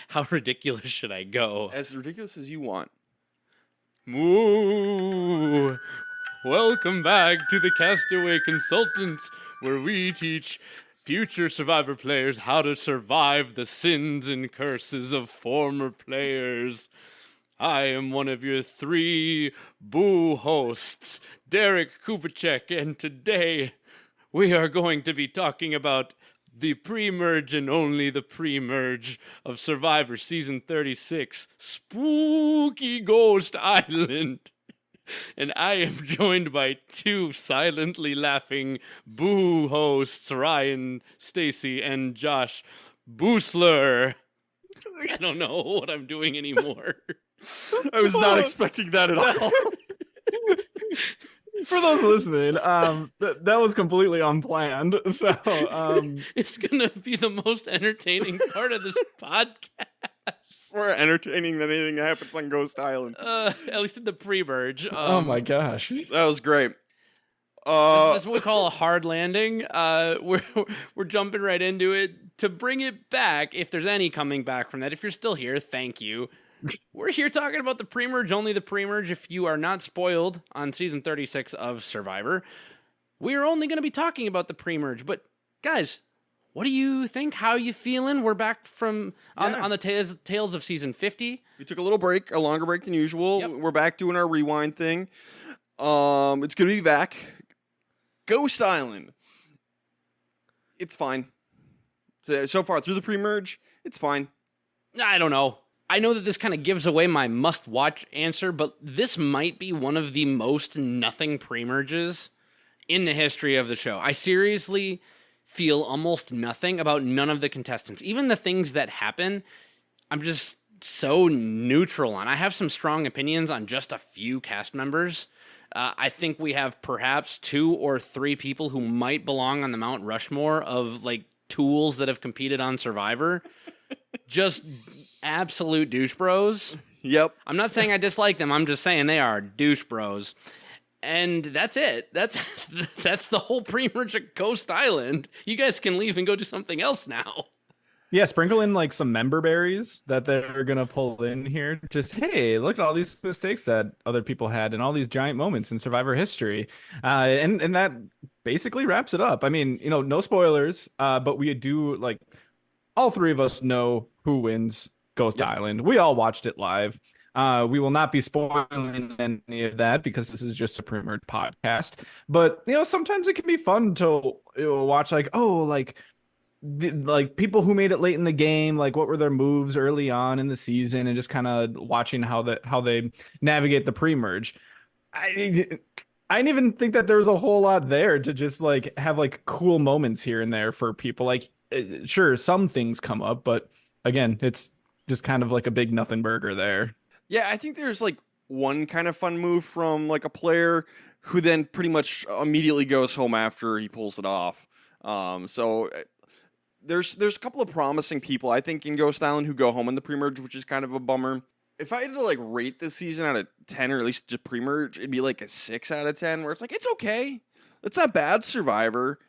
How ridiculous should I go? As ridiculous as you want. Moo! Welcome back to the Castaway Consultants, where we teach future Survivor players how to survive the sins and curses of former players. I am one of your three boo hosts, Derek Kubicek, and today we are going to be talking about the pre-merge and only the pre-merge of Survivor Season 36, Spooky Ghost Island. And I am joined by two silently laughing boo hosts, Ryan, Stacy, and Josh Boosler. I don't know what I'm doing anymore. I was not expecting that at all. For those listening, that was completely unplanned. So it's gonna be the most entertaining part of this podcast. More entertaining than anything that happens on Ghost Island. At least in the pre-merge. Oh my gosh, that was great. That's what we call a hard landing. We're jumping right into it to bring it back. If there's any coming back from that, if you're still here, thank you. We're here talking about the pre-merge, only the pre-merge. If you are not spoiled on season 36 of Survivor, we're only going to be talking about the pre-merge. But guys, what do you think? How are you feeling? We're back from on the tails of season 50. We took a little break, a longer break than usual. Yep. We're back doing our rewind thing. It's good to be back. Ghost Island. It's fine. So far through the pre-merge, it's fine. I don't know. I know that this kind of gives away my must-watch answer, but this might be one of the most nothing pre-merges in the history of the show. I seriously feel almost nothing about none of the contestants. Even the things that happen, I'm just so neutral on. I have some strong opinions on just a few cast members. I think we have perhaps 2 or 3 people who might belong on the Mount Rushmore of like tools that have competed on Survivor. Just absolute douche bros. Yep. I'm not saying I dislike them. I'm just saying they are douche bros. And that's it. That's the whole pre-merge of Ghost Island. You guys can leave and go do something else now. yeah, sprinkle in like some member berries that they're gonna pull in here. Just hey, look at all these mistakes that other people had and all these giant moments in Survivor history, and that basically wraps it up. I mean, no spoilers, but we do like all 3 of us know who wins Ghost Island. We all watched it live. We will not be spoiling any of that because this is just a pre-merge podcast. But sometimes it can be fun to watch, like people who made it late in the game, like what were their moves early on in the season, and just kind of watching how they navigate the pre-merge. I didn't even think that there was a whole lot there to just like have like cool moments here and there for people. Like, sure, some things come up, but again, it's just kind of like a big nothing burger there. Yeah, I think there's like one kind of fun move from like a player who then pretty much immediately goes home after he pulls it off. So there's a couple of promising people I think in Ghost Island who go home in the pre-merge, which is kind of a bummer. If I had to like rate this season out of 10, or at least just pre-merge, it'd be like a 6 out of 10, where it's like, it's okay. It's not bad Survivor.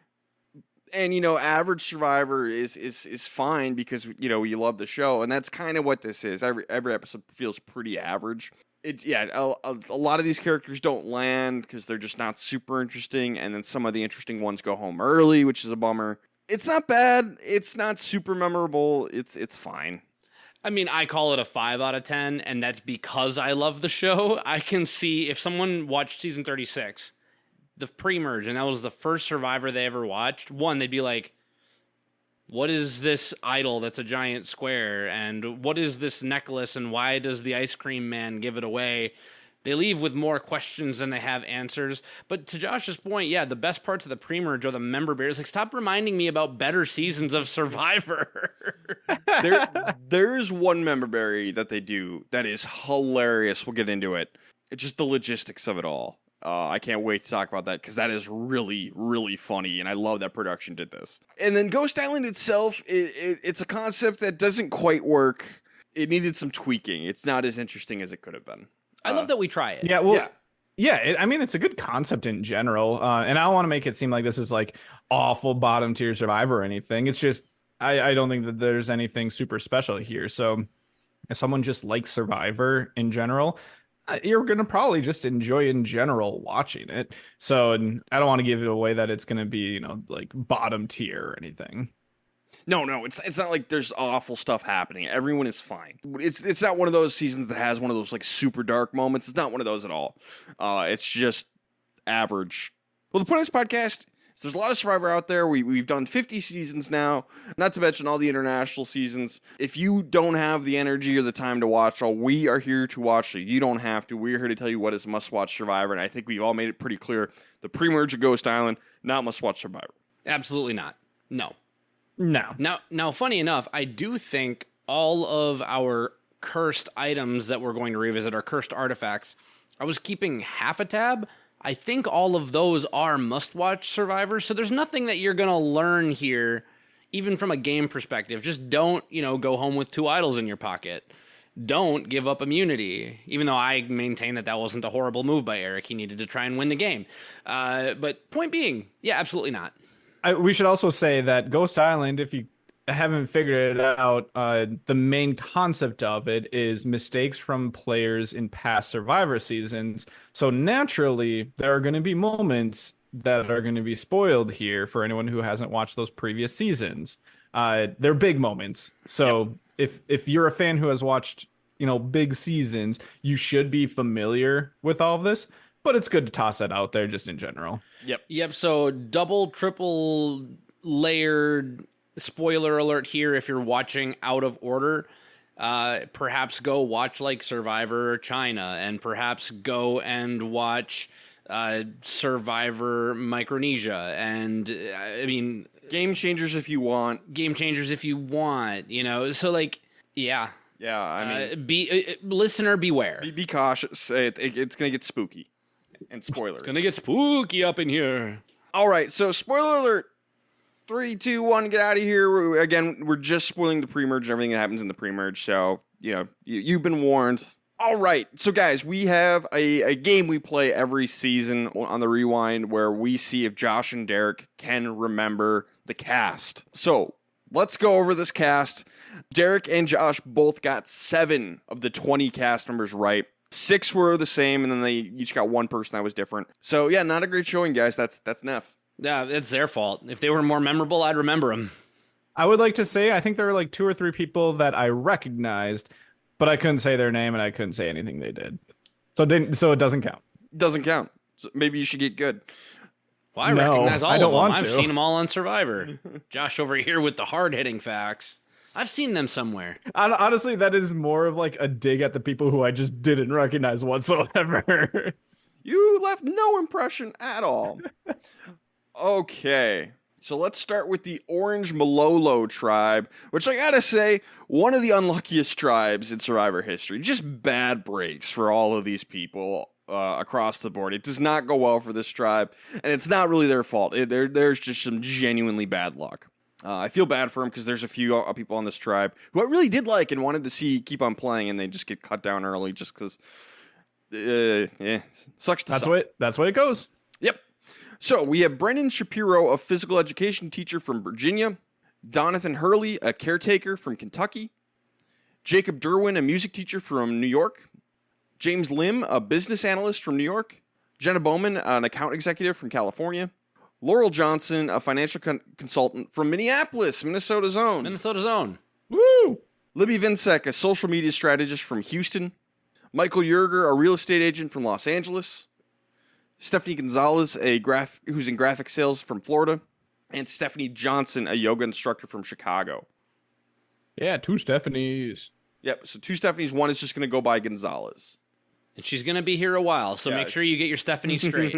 And, average Survivor is fine because, you love the show. And that's kind of what this is. Every episode feels pretty average. A lot of these characters don't land because they're just not super interesting. And then some of the interesting ones go home early, which is a bummer. It's not bad. It's not super memorable. It's fine. I mean, I call it a 5 out of 10, and that's because I love the show. I can see if someone watched season 36, the pre-merge, and that was the first Survivor they ever watched, one, they'd be like, what is this idol that's a giant square? And what is this necklace? And why does the ice cream man give it away? They leave with more questions than they have answers. But to Josh's point, yeah, the best parts of the pre-merge are the member berries. Like, stop reminding me about better seasons of Survivor. There's one member berry that they do that is hilarious. We'll get into it. It's just the logistics of it all. I can't wait to talk about that because that is really, really funny, and I love that production did this. And then Ghost Island itself, it's a concept that doesn't quite work. It needed some tweaking. It's not as interesting as it could have been. I love that we try it. Yeah, well, I mean, it's a good concept in general, and I don't want to make it seem like this is like awful bottom tier Survivor or anything. It's just I don't think that there's anything super special here. So if someone just likes Survivor in general, you're gonna probably just enjoy in general watching it. So, and I don't want to give it away that it's gonna be, like bottom tier or anything. No, it's not like there's awful stuff happening. Everyone is fine. It's not one of those seasons that has one of those like super dark moments. It's not one of those at all. It's just average. Well, the point of this podcast is there's a lot of Survivor out there. We've done 50 seasons now, not to mention all the international seasons. If you don't have the energy or the time to watch all, we are here to watch, so you don't have to. We're here to tell you what is must-watch Survivor, and I think we've all made it pretty clear. The Premerge of Ghost Island, not must-watch Survivor. Absolutely not. No. No. Now, funny enough, I do think all of our cursed items that we're going to revisit, our cursed artifacts, I was keeping half a tab. I think all of those are must-watch Survivor, so there's nothing that you're going to learn here, even from a game perspective. Just don't, go home with 2 idols in your pocket. Don't give up immunity, even though I maintain that wasn't a horrible move by Eric. He needed to try and win the game. But point being, yeah, absolutely not. We should also say that Ghost Island, if you haven't figured it out, the main concept of it is mistakes from players in past Survivor seasons. So naturally, there are going to be moments that are going to be spoiled here for anyone who hasn't watched those previous seasons. They're big moments. So if you're a fan who has watched, big seasons, you should be familiar with all of this. But it's good to toss that out there just in general. Yep. So double, triple layered spoiler alert here. If you're watching out of order, perhaps go watch like Survivor China, and perhaps go and watch Survivor Micronesia. And Game Changers if you want. So like, yeah. Yeah, Listener, beware. Be cautious. It's going to get spooky. And spoiler. It's gonna get spooky up in here. All right, so spoiler alert. 3, 2, 1, get out of here. We're just spoiling the Premerge and everything that happens in the Premerge. So, you've been warned. All right, so guys, we have a game we play every season on the Rewind where we see if Josh and Derek can remember the cast. So, let's go over this cast. Derek and Josh both got 7 of the 20 cast members right. 6 were the same, and then they each got 1 person that was different. So, yeah, not a great showing, guys. That's Neff. Yeah, it's their fault. If they were more memorable, I'd remember them. I would like to say, I think there were like 2 or 3 people that I recognized, but I couldn't say their name, and I couldn't say anything they did. So it doesn't count. Doesn't count. So maybe you should get good. Well, I recognize all of them. I've to. seen them all on Survivor. Josh over here with the hard-hitting facts. I've seen them somewhere. Honestly, that is more of like a dig at the people who I just didn't recognize whatsoever. You left no impression at all. Okay, so let's start with the Orange Malolo tribe, which I gotta say, one of the unluckiest tribes in Survivor history. Just bad breaks for all of these people across the board. It does not go well for this tribe, and it's not really their fault. There's just some genuinely bad luck. I feel bad for him because there's a few people on this tribe who I really did like and wanted to see keep on playing, and they just get cut down early just because. Sucks to suck. That's the way it goes. Yep. So we have Brendan Shapiro, a physical education teacher from Virginia, Donathan Hurley, a caretaker from Kentucky, Jacob Derwin, a music teacher from New York, James Lim, a business analyst from New York, Jenna Bowman, an account executive from California, Laurel Johnson, a financial consultant from Minneapolis, Minnesota's own. Woo! Libby Vinsek, a social media strategist from Houston. Michael Yerger, a real estate agent from Los Angeles. Stephanie Gonzalez, who's in graphic sales from Florida. And Stephanie Johnson, a yoga instructor from Chicago. Yeah, 2 Stephanies. Yep, so 2 Stephanies. One is just going to go by Gonzalez. And she's going to be here a while, so make sure you get your Stephanie straight.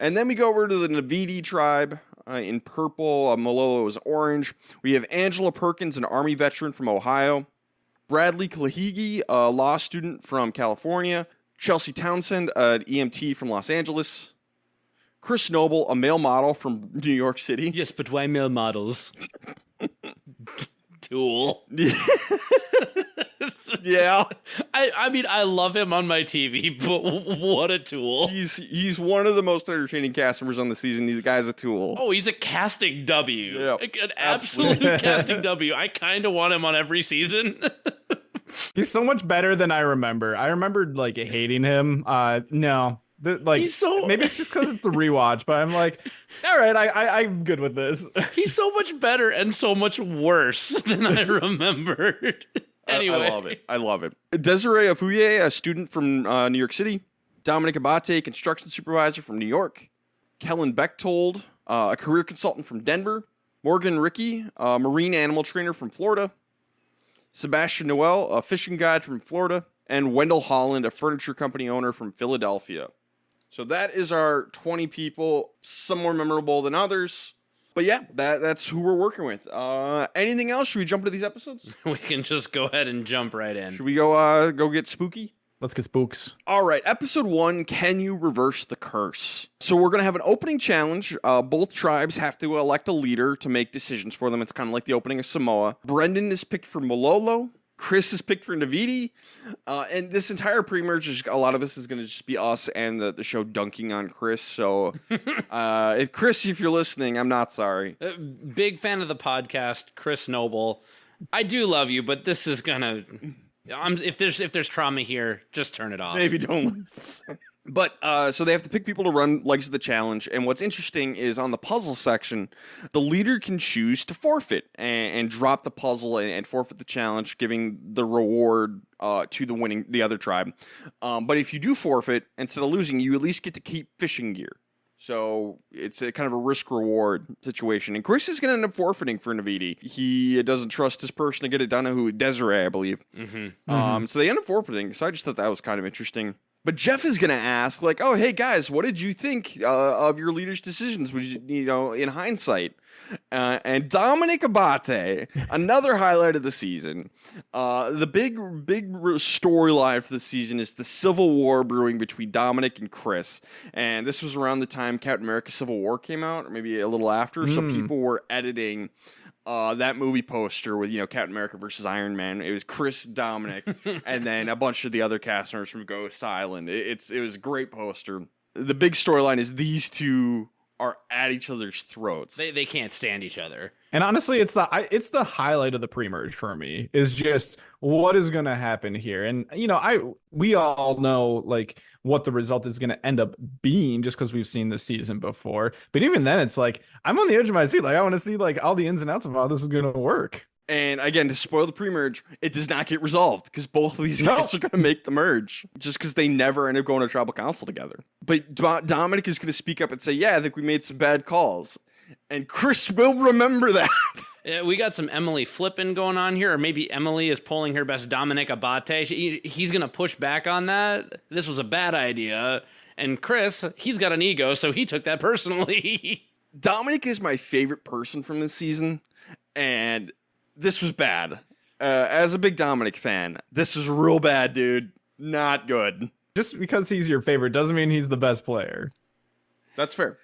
And then we go over to the Navidi tribe in purple. Malolo is orange. We have Angela Perkins, an Army veteran from Ohio. Bradley Kalahigi, a law student from California. Chelsea Townsend, an EMT from Los Angeles. Chris Noble, a male model from New York City. Yes, but why male models? Tool. Yeah. I mean, I love him on my TV, but what a tool. He's one of the most entertaining cast members on the season. These guy's a tool. Oh, he's a casting W. Yep. An absolute casting W. I kind of want him on every season. He's so much better than I remember. I remembered like hating him. No. He's so maybe it's just because it's the rewatch, but I'm like, all right, I'm good with this. He's so much better and so much worse than I remembered. Anyway, I love it. Desiree Afuye, a student from New York City. Dominic Abate, construction supervisor from New York. Kellen Bechtold, a career consultant from Denver. Morgan Rickey, a marine animal trainer from Florida. Sebastian Noel, a fishing guide from Florida. And Wendell Holland, a furniture company owner from Philadelphia. So that is our 20 people, some more memorable than others. But yeah, that's who we're working with. Anything else? Should we jump into these episodes? we can just go ahead and jump right in. Should we go get spooky? Let's get spooks. All right, episode 1, Can You Reverse the Curse? So we're going to have an opening challenge. Both tribes have to elect a leader to make decisions for them. It's kind of like the opening of Samoa. Brendan is picked for Malolo. Chris is picked for Navidi. And this entire pre-merge, a lot of this is going to just be us and the show dunking on Chris. So, Chris, if you're listening, I'm not sorry. Big fan of the podcast, Chris Noble. I do love you, but this is going to... if there's trauma here, just turn it off. Maybe don't listen. But so they have to pick people to run legs of the challenge, and what's interesting is on the puzzle section, the leader can choose to forfeit and drop the puzzle and forfeit the challenge, giving the reward to the other tribe. But if you do forfeit, instead of losing, you at least get to keep fishing gear. So it's a kind of a risk-reward situation. And Chris is going to end up forfeiting for Navidi. He doesn't trust his person to get it done, Desiree, I believe. So they end up forfeiting. So I just thought that was kind of interesting. But Jeff is going to ask, like, oh, hey, guys, what did you think of your leader's decisions, in hindsight? And Dominic Abate, another highlight of the season. The big storyline for the season is the civil war brewing between Dominic and Chris. And this was around the time Captain America Civil War came out, or maybe a little after. So people were editing that movie poster with, Captain America versus Iron Man. It was Chris, Dominic, and then a bunch of the other cast members from Ghost Island. It was a great poster. The big storyline is these two are at each other's throats. They can't stand each other. And honestly, it's the highlight of the pre-merge for me, is just what is going to happen here. And we all know like what the result is going to end up being just because we've seen this season before. But even then, it's like I'm on the edge of my seat. Like I want to see like all the ins and outs of how this is going to work. And again, to spoil the pre-merge, it does not get resolved because both of these guys are going to make the merge just because they never end up going to tribal council together. But Dominic is going to speak up and say, yeah, I think we made some bad calls. And Chris will remember that. Yeah, we got some Emily flipping going on here, or maybe Emily is pulling her best Dominic Abate. He's going to push back on that. This was a bad idea. And Chris, he's got an ego, so he took that personally. Dominic is my favorite person from this season, and this was bad. As a big Dominic fan, this was real bad, dude. Not good. Just because he's your favorite doesn't mean he's the best player. That's fair.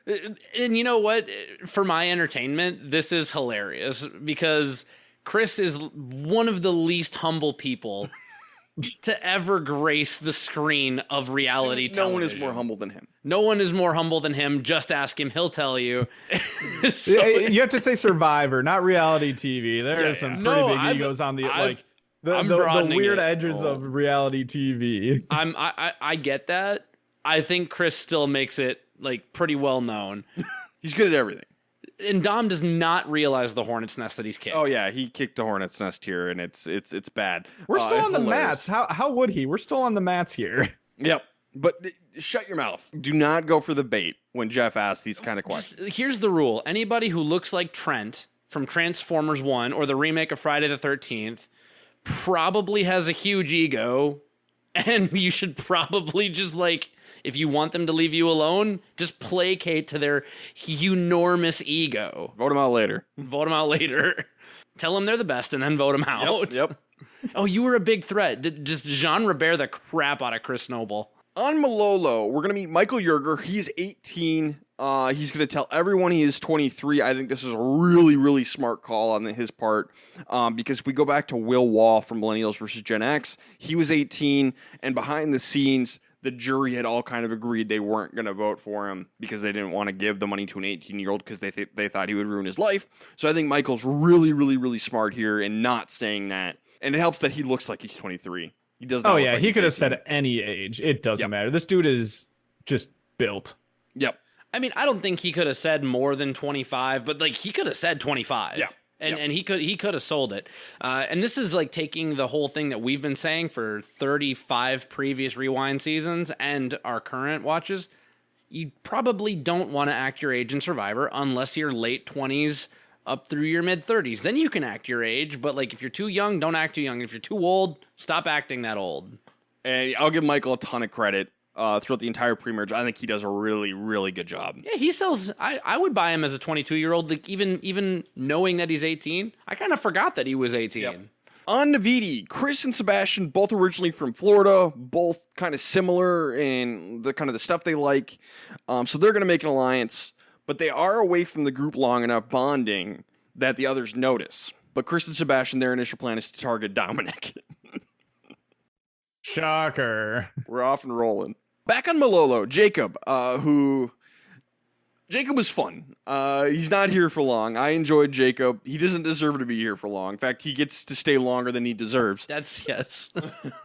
And you know what? For my entertainment, this is hilarious because Chris is one of the least humble people to ever grace the screen of reality television. No one is more humble than him. No one is more humble than him. Just ask him. He'll tell you. You have to say Survivor, not reality TV. There are some pretty big egos on the the weird edges of reality TV. I get that. I think Chris still makes it like pretty well known. He's good at everything. And Dom does not realize the hornet's nest that he's kicked. Oh yeah, he kicked the hornet's nest here, and it's bad. We're still on the mats. How would he? We're still on the mats here. Yep. But shut your mouth. Do not go for the bait when Jeff asks these kind of questions. Here's the rule. Anybody who looks like Trent from Transformers 1 or the remake of Friday the 13th probably has a huge ego, and you should probably just like, if you want them to leave you alone, just placate to their enormous ego. Vote them out later. Vote them out later. Tell them they're the best and then vote them out. Yep. Oh, you were a big threat. Just genre bear the crap out of Chris Noble. On Malolo, we're going to meet Michael Yerger. He's 18. He's going to tell everyone he is 23. I think this is a really, really smart call on his part, because if we go back to Will Wall from Millennials versus Gen X, he was 18, and behind the scenes, the jury had all kind of agreed they weren't going to vote for him because they didn't want to give the money to an 18-year-old because they thought he would ruin his life. So I think Michael's really, really, really smart here in not saying that, and it helps that he looks like he's 23. He does. Oh yeah, he could have said any age. It doesn't matter. This dude is just built. Yep. I mean, I don't think he could have said more than 25, but like he could have said 25. Yeah. And he could have sold it. And this is like taking the whole thing that we've been saying for 35 previous Rewind seasons and our current watches. You probably don't want to act your age in Survivor unless you're late 20s up through your mid 30s. Then you can act your age, but like if you're too young, don't act too young. If you're too old, stop acting that old. And I'll give Michael a ton of credit throughout the entire pre-merge. I think he does a really, really good job. Yeah, he sells. I would buy him as a 22-year-old. Like even knowing that he's 18, I kind of forgot that he was 18. Yep. On Navidi, Chris and Sebastian, both originally from Florida, both kind of similar in the kind of the stuff they like. So they're going to make an alliance, but they are away from the group long enough bonding that the others notice. But Chris and Sebastian, their initial plan is to target Dominic. Shocker. We're off and rolling. Back on Malolo, Jacob, Jacob was fun. He's not here for long. I enjoyed Jacob. He doesn't deserve to be here for long. In fact, he gets to stay longer than he deserves. Yes.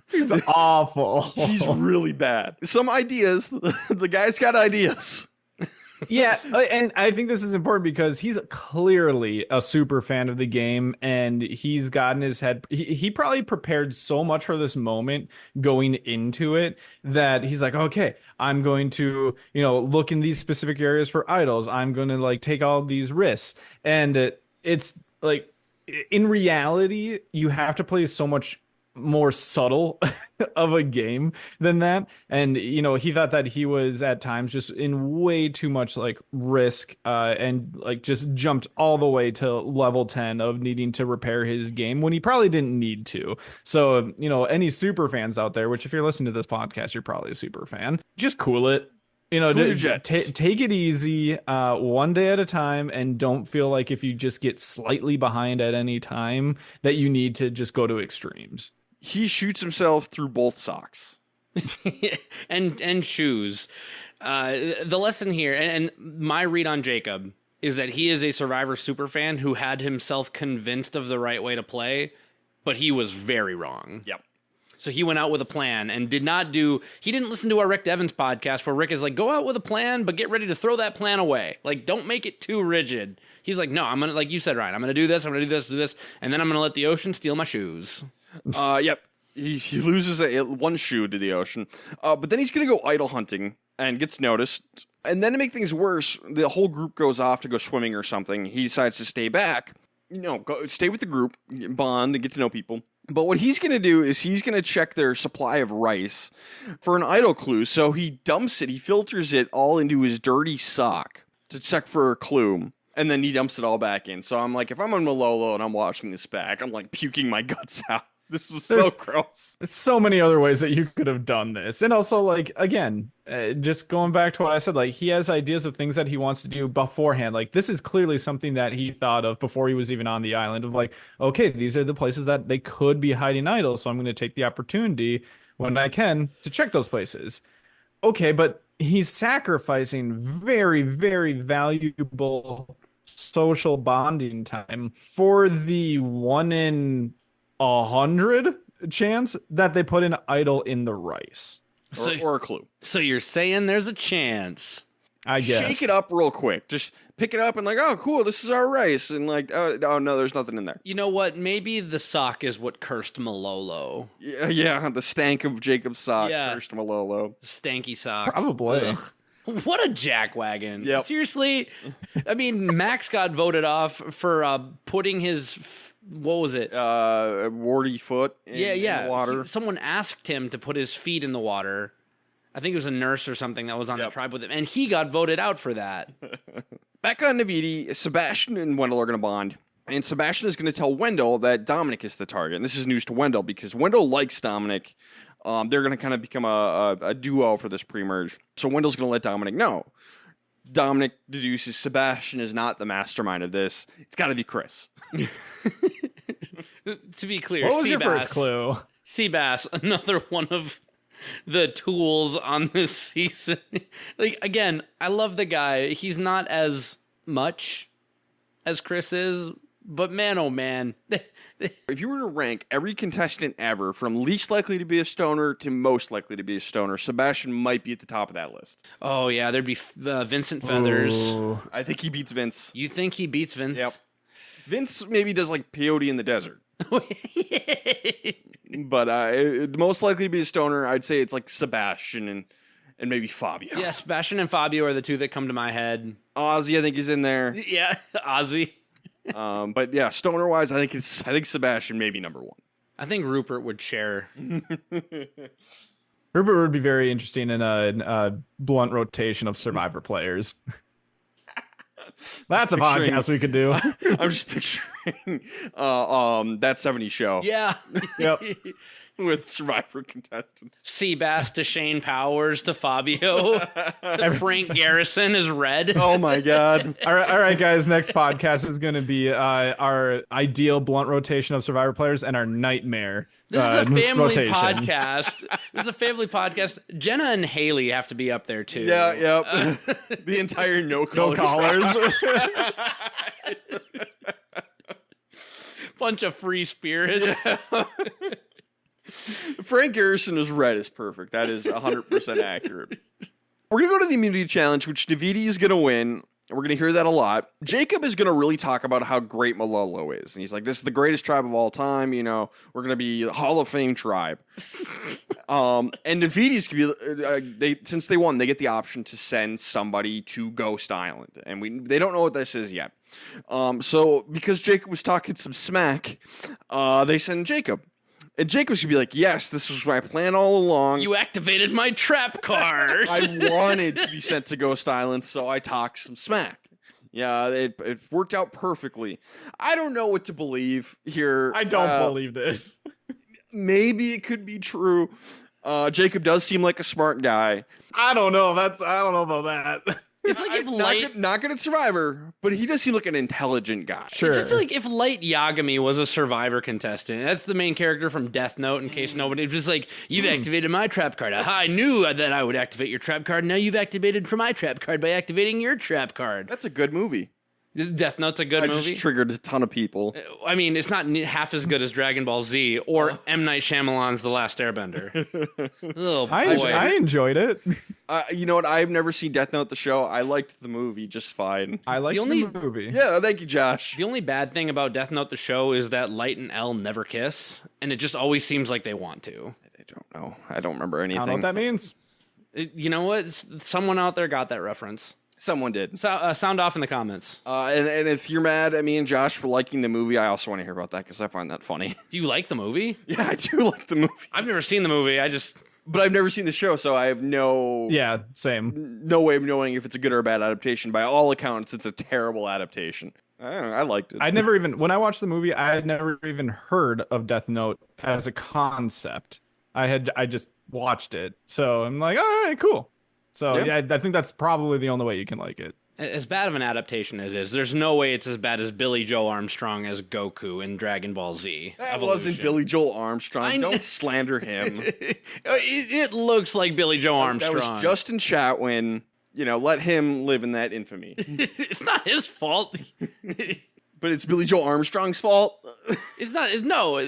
He's awful. He's really bad. Some ideas. The guy's got ideas. Yeah, and I think this is important because he's clearly a super fan of the game, and he's gotten his head. He probably prepared so much for this moment going into it that he's like, okay, I'm going to, look in these specific areas for idols. I'm going to like take all these risks, and it's like in reality, you have to play so much more subtle of a game than that, and he thought that he was at times just in way too much like risk and like just jumped all the way to level 10 of needing to repair his game when he probably didn't need to. So any super fans out there, which if you're listening to this podcast you're probably a super fan, just cool it. Take it easy, one day at a time, and don't feel like if you just get slightly behind at any time that you need to just go to extremes. He shoots himself through both socks. and shoes. The lesson here, and my read on Jacob, is that he is a Survivor superfan who had himself convinced of the right way to play, but he was very wrong. Yep. So he went out with a plan and he didn't listen to our Rick Devens podcast where Rick is like, go out with a plan, but get ready to throw that plan away. Like, don't make it too rigid. He's like, no, I'm going to, like you said, Ryan, I'm going to do this, do this, and then I'm going to let the ocean steal my shoes. Yep. He loses one shoe to the ocean. But then he's going to go idol hunting and gets noticed. And then to make things worse, the whole group goes off to go swimming or something. He decides to stay back. Stay with the group, bond, and get to know people. But what he's going to do is he's going to check their supply of rice for an idol clue. So he dumps it. He filters it all into his dirty sock to check for a clue. And then he dumps it all back in. So I'm like, if I'm on Malolo and I'm watching this back, I'm like puking my guts out. This was so gross. There's so many other ways that you could have done this. And also, like, again, just going back to what I said, like, he has ideas of things that he wants to do beforehand. Like, this is clearly something that he thought of before he was even on the island of like, okay, these are the places that they could be hiding idols. So I'm going to take the opportunity when I can to check those places. Okay, but he's sacrificing very, very valuable social bonding time for the 1 in 100 chance that they put an idol in the rice or a clue. So you're saying there's a chance? I guess. Shake it up real quick. Just pick it up and like, oh, cool, this is our rice. And like, oh no, there's nothing in there. You know what? Maybe the sock is what cursed Malolo. Yeah, the stank of Jacob's sock cursed Malolo. Stanky sock. Probably. Ugh. What a jackwagon. Yep. Seriously? I mean, Max got voted off for putting his... What was it? Warty foot in the water. Someone asked him to put his feet in the water. I think it was a nurse or something that was on the tribe with him, and he got voted out for that. Back on Navidi, Sebastian and Wendell are going to bond, and Sebastian is going to tell Wendell that Dominic is the target. And this is news to Wendell because Wendell likes Dominic. They're going to kind of become a duo for this pre-merge. So Wendell's going to let Dominic know. Dominic deduces Sebastian is not the mastermind of this. It's got to be Chris. To be clear, What was your first clue? Seabass, another one of the tools on this season. Like, again, I love the guy. He's not as much as Chris is, but man, oh man. If you were to rank every contestant ever from least likely to be a stoner to most likely to be a stoner, Sebastian might be at the top of that list. Oh, yeah, there'd be Vincent Feathers. Ooh. I think he beats Vince. You think he beats Vince? Yep. Vince maybe does like peyote in the desert. But most likely to be a stoner, I'd say it's like Sebastian and maybe Fabio. Yeah, Sebastian and Fabio are the two that come to my head. Ozzy, I think he's in there. Yeah, Ozzy. But yeah, stoner wise, I think Sebastian may be number one. I think Rupert would share. Rupert would be very interesting in a blunt rotation of Survivor players. That's a podcast we could do. I'm just picturing that 70s show. Yeah. Yep. With Survivor contestants. Seabass to Shane Powers to Fabio to Frank Garrison is Red. Oh my God. All right, guys. Next podcast is going to be our ideal blunt rotation of Survivor players and our nightmare. This is a family rotation. podcast. This is a family podcast. Jenna and Haley have to be up there too. Yeah, yep. The entire no No callers. Bunch of free spirits. Yeah. Frank Garrison is Red is perfect. That is 100% accurate. We're going to go to the immunity challenge, which Davidi is going to win. We're going to hear that a lot. Jacob is going to really talk about how great Malolo is. And he's like, this is the greatest tribe of all time. You know, we're going to be a Hall of Fame tribe. And Davidi's going to be, since they won, they get the option to send somebody to Ghost Island. And they don't know what this is yet. So because Jacob was talking some smack, they send Jacob. And Jacob's gonna be like, yes, this was my plan all along. You activated my trap card. I wanted to be sent to Ghost Island, so I talked some smack. Yeah, it worked out perfectly. I don't know what to believe here. I don't believe this. Maybe it could be true. Jacob does seem like a smart guy. I don't know. I don't know about that. It's like if Light... Not good at Survivor, but he does seem like an intelligent guy. Sure. It's just like if Light Yagami was a Survivor contestant. That's the main character from Death Note, in case nobody... It's just like, you've activated my trap card. Aha, I knew that I would activate your trap card. Now you've activated for my trap card by activating your trap card. That's a good movie. Death Note's a good movie. Just triggered a ton of people. I mean, it's not half as good as Dragon Ball Z or M. Night Shyamalan's The Last Airbender. Oh, boy. I enjoyed it. You know what? I've never seen Death Note, the show. I liked the movie just fine. I liked the movie. Yeah, thank you, Josh. The only bad thing about Death Note, the show, is that Light and L never kiss, and it just always seems like they want to. I don't know. I don't remember anything. I don't know what that means. You know what? Someone out there got that reference. Someone did. Sound off in the comments. And if you're mad at me and Josh for liking the movie, I also want to hear about that because I find that funny. Do you like the movie? Yeah, I do like the movie. I've never seen the movie. But I've never seen the show, so I have no way of knowing if it's a good or a bad adaptation. By all accounts, it's a terrible adaptation. I don't know, I liked it. When I watched the movie, I had never even heard of Death Note as a concept. I just watched it. So I'm like, all right, cool. So yeah, I think that's probably the only way you can like it. As bad of an adaptation as it is, there's no way it's as bad as Billy Joe Armstrong as Goku in Dragon Ball Z. That Evolution. wasn't Billy Joel Armstrong. Don't slander him. It looks like Billy Joe Armstrong. That was Justin Chatwin. You know, let him live in that infamy. It's not his fault. But it's Billy Joe Armstrong's fault. It's not. No,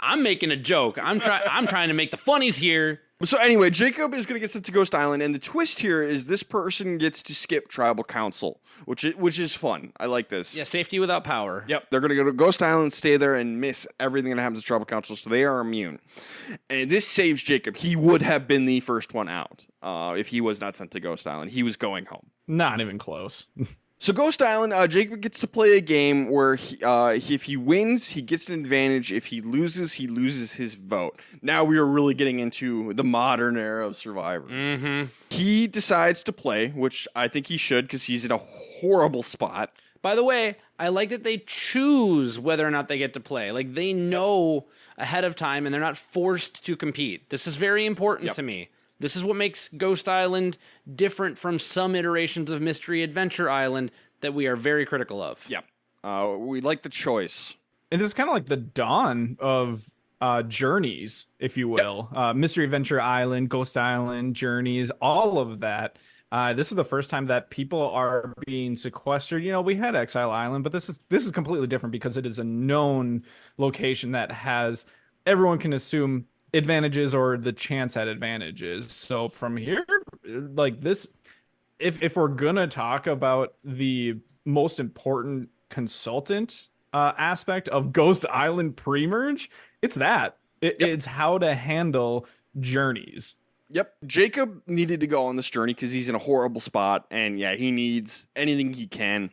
I'm making a joke. I'm trying to make the funnies here. So anyway, Jacob is going to get sent to Ghost Island, and the twist here is this person gets to skip Tribal Council, which is fun. I like this. Yeah, safety without power. Yep, they're going to go to Ghost Island, stay there, and miss everything that happens to Tribal Council, so they are immune. And this saves Jacob. He would have been the first one out if he was not sent to Ghost Island. He was going home. Not even close. So Ghost Island, Jacob gets to play a game where if he wins, he gets an advantage. If he loses his vote. Now we are really getting into the modern era of Survivor. Mm-hmm. He decides to play, which I think he should because he's in a horrible spot. By the way, I like that they choose whether or not they get to play. Like, they know ahead of time, and they're not forced to compete. This is very important to me. This is what makes Ghost Island different from some iterations of Mystery Adventure Island that we are very critical of. Yep. We like the choice. And this is kind of like the dawn of journeys, if you will. Mystery Adventure Island, Ghost Island, Journeys, all of that. This is the first time that people are being sequestered. You know, we had Exile Island, but this is completely different because it is a known location that has, everyone can assume, advantages or the chance at advantages. So from here, like this, if we're gonna talk about the most important consultant aspect of Ghost Island Premerge, it's that. It's how to handle journeys. Yep. Jacob needed to go on this journey because he's in a horrible spot, and yeah, he needs anything he can.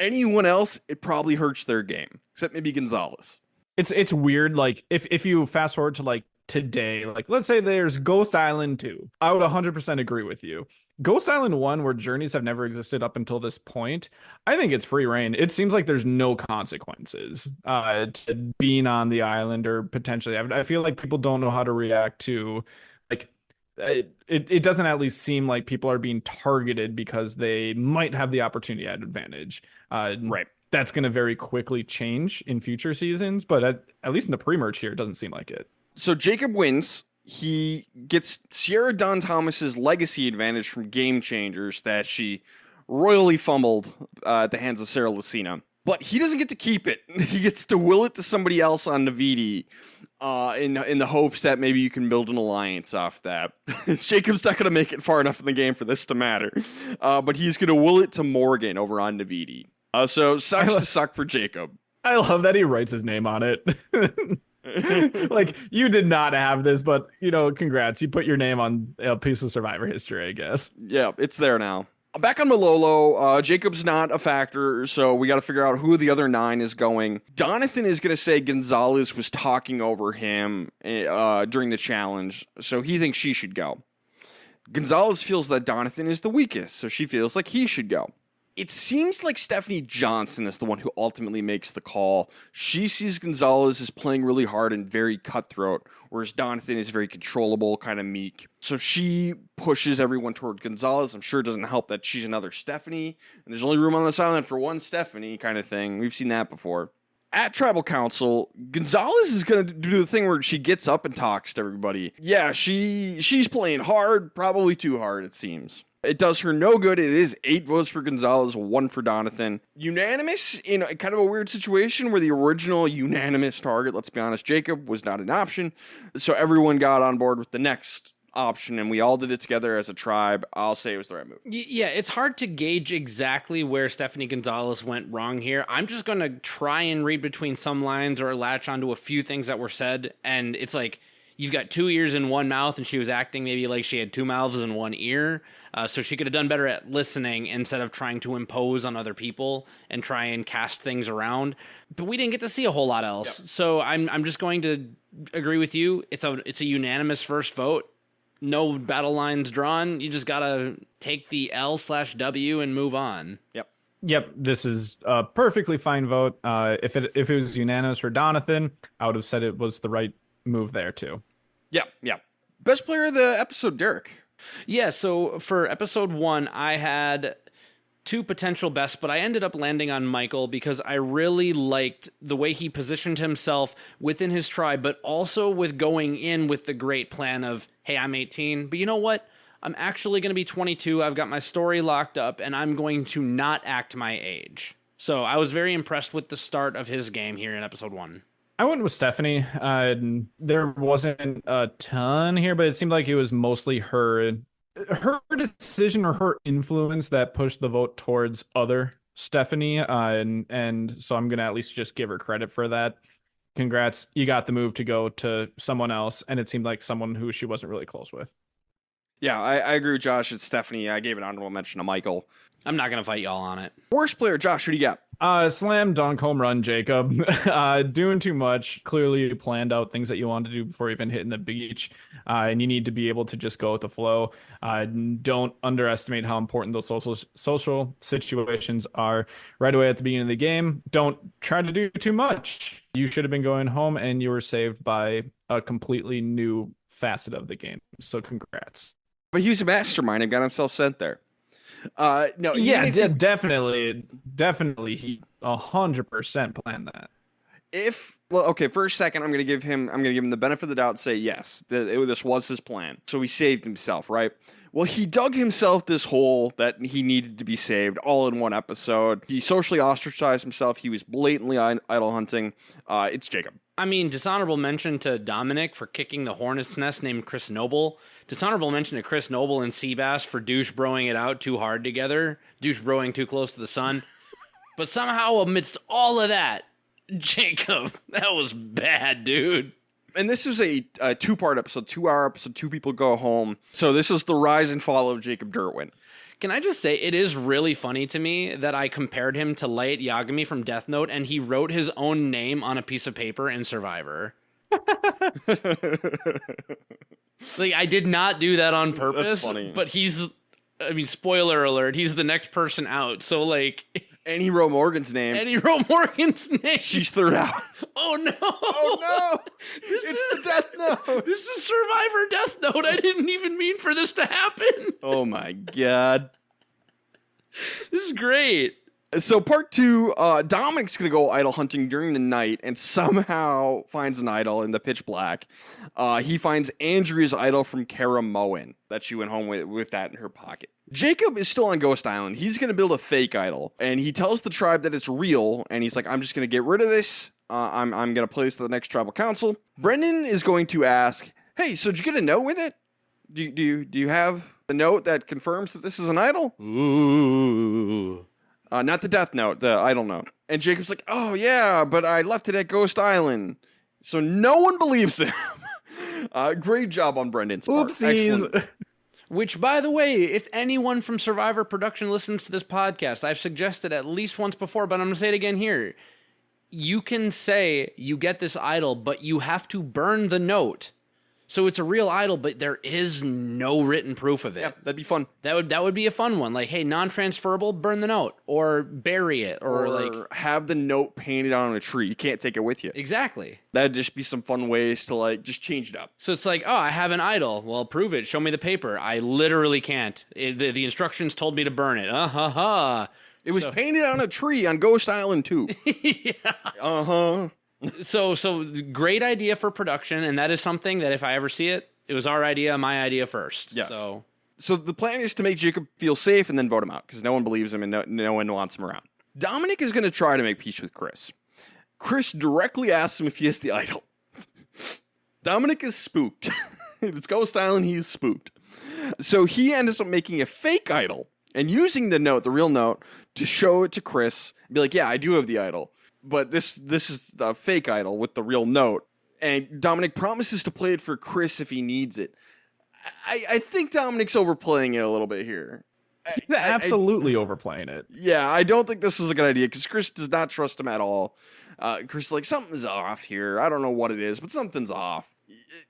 Anyone else, it probably hurts their game, except maybe Gonzalez. It's weird, like if you fast forward to like today, like let's say there's Ghost Island 2. I would 100% agree with you. Ghost Island 1, where journeys have never existed up until this point, I think it's free reign. It seems like there's no consequences to being on the island, or potentially. I feel like people don't know how to react to, like, it doesn't at least seem like people are being targeted because they might have the opportunity at advantage. Right. That's going to very quickly change in future seasons, but at least in the pre-merge here, it doesn't seem like it. So Jacob wins. He gets Sierra Dawn Thomas's legacy advantage from Game Changers that she royally fumbled at the hands of Sarah Lucina. But he doesn't get to keep it. He gets to will it to somebody else on Navidi in the hopes that maybe you can build an alliance off that. Jacob's not going to make it far enough in the game for this to matter. But he's going to will it to Morgan over on Navidi. So sucks to suck for Jacob. I love that he writes his name on it. Like, you did not have this, but, you know, congrats. You put your name on a piece of Survivor history, I guess. Yeah, it's there now. Back on Malolo, Jacob's not a factor, so we got to figure out who the other 9 is going. Donathan is going to say Gonzalez was talking over him during the challenge, so he thinks she should go. Gonzalez feels that Donathan is the weakest, so she feels like he should go. It seems like Stephanie Johnson is the one who ultimately makes the call. She sees Gonzalez as playing really hard and very cutthroat, whereas Donathan is very controllable, kind of meek. So she pushes everyone toward Gonzalez. I'm sure it doesn't help that she's another Stephanie, and there's only room on this island for one Stephanie kind of thing. We've seen that before. At Tribal Council, Gonzalez is going to do the thing where she gets up and talks to everybody. Yeah, she's playing hard, probably too hard, it seems. It does her no good. It is 8 votes for Gonzalez, 1 for Donathan. Unanimous in a kind of a weird situation where the original unanimous target, let's be honest, Jacob, was not an option. So everyone got on board with the next option, and we all did it together as a tribe. I'll say it was the right move. Yeah, it's hard to gauge exactly where Stephanie Gonzalez went wrong here. I'm just going to try and read between some lines or latch onto a few things that were said, and it's like, you've got 2 ears in one mouth, and she was acting maybe like she had 2 mouths in one ear. So she could have done better at listening instead of trying to impose on other people and try and cast things around. But we didn't get to see a whole lot else. Yep. So I'm just going to agree with you. It's a unanimous first vote. No battle lines drawn. You just gotta take the L/W and move on. Yep, this is a perfectly fine vote. If it was unanimous for Donathan, I would have said it was the right move there too. Yeah. Best player of the episode, Derek. Yeah, so for episode 1, I had 2 potential bests, but I ended up landing on Michael because I really liked the way he positioned himself within his tribe, but also with going in with the great plan of, hey, I'm 18, but you know what? I'm actually going to be 22. I've got my story locked up, and I'm going to not act my age. So I was very impressed with the start of his game here in episode 1. I went with Stephanie. There wasn't a ton here, but it seemed like it was mostly her decision or her influence that pushed the vote towards other Stephanie. And so I'm going to at least just give her credit for that. Congrats. You got the move to go to someone else, and it seemed like someone who she wasn't really close with. Yeah, I agree with Josh. It's Stephanie. I gave an honorable mention to Michael. I'm not going to fight y'all on it. Worst player, Josh, who do you got? Slam dunk home run, Jacob. Doing too much. Clearly, you planned out things that you wanted to do before even hitting the beach. And you need to be able to just go with the flow. Don't underestimate how important those social situations are right away at the beginning of the game. Don't try to do too much. You should have been going home, and you were saved by a completely new facet of the game. So congrats. But he was a mastermind and got himself sent there. No, Yeah, even if definitely, he 100% planned that. well, okay, for a second, I'm gonna give him the benefit of the doubt and say yes, this was his plan. So he saved himself, right? Well, he dug himself this hole that he needed to be saved all in one episode. He socially ostracized himself. He was blatantly idle hunting. It's Jacob. I mean, dishonorable mention to Dominic for kicking the hornet's nest named Chris Noble. Dishonorable mention to Chris Noble and Seabass for douche broing it out too hard together. Douche broing too close to the sun. But somehow amidst all of that, Jacob, that was bad, dude. And this is a two-part episode, 2-hour episode, two people go home. So this is the rise and fall of Jacob Derwin. Can I just say, it is really funny to me that I compared him to Light Yagami from Death Note, and he wrote his own name on a piece of paper in Survivor. Like, I did not do that on purpose. That's funny. But spoiler alert, he's the next person out. So, like... And he wrote Morgan's name. And he wrote Morgan's name. She's third out. Oh, no. Oh, no. It's the Death Note. This is Survivor Death Note. I didn't even mean for this to happen. Oh, my God. This is great. So part 2, Dominic's going to go idol hunting during the night and somehow finds an idol in the pitch black. He finds Andrea's idol from Kara Moen that she went home with that in her pocket. Jacob is still on Ghost Island. He's going to build a fake idol, and he tells the tribe that it's real, and he's like, I'm just going to get rid of this. I'm going to play this to the next tribal council. Brendan is going to ask, hey, so did you get a note with it? Do you have the note that confirms that this is an idol? Ooh. Not the death note, the idol note. And Jacob's like, oh, yeah, but I left it at Ghost Island. So no one believes him. Great job on Brendan's part. Oopsies. Excellent. Which, by the way, if anyone from Survivor Production listens to this podcast, I've suggested at least once before, but I'm going to say it again here. You can say you get this idol, but you have to burn the note. So it's a real idol, but there is no written proof of it. Yeah, that'd be fun. That would be a fun one. Like, hey, non-transferable, burn the note, or bury it, or like have the note painted on a tree. You can't take it with you. Exactly. That'd just be some fun ways to like just change it up. So it's like, oh, I have an idol. Well, prove it. Show me the paper. I literally can't. The instructions told me to burn it. Ha. It was painted on a tree on Ghost Island too. Yeah. So great idea for production, and that is something that if I ever see it, it was our idea, my idea first. Yes. So the plan is to make Jacob feel safe and then vote him out because no one believes him and no one wants him around. Dominic is going to try to make peace with Chris. Chris directly asks him if he has the idol. Dominic is spooked. It's Ghost Island, he is spooked. So he ends up making a fake idol and using the note, the real note, to show it to Chris and be like, yeah, I do have the idol. But this is the fake idol with the real note. And Dominic promises to play it for Chris if he needs it. I think Dominic's overplaying it a little bit here. He's absolutely overplaying it. Yeah, I don't think this was a good idea because Chris does not trust him at all. Chris is like, something's off here. I don't know what it is, but something's off.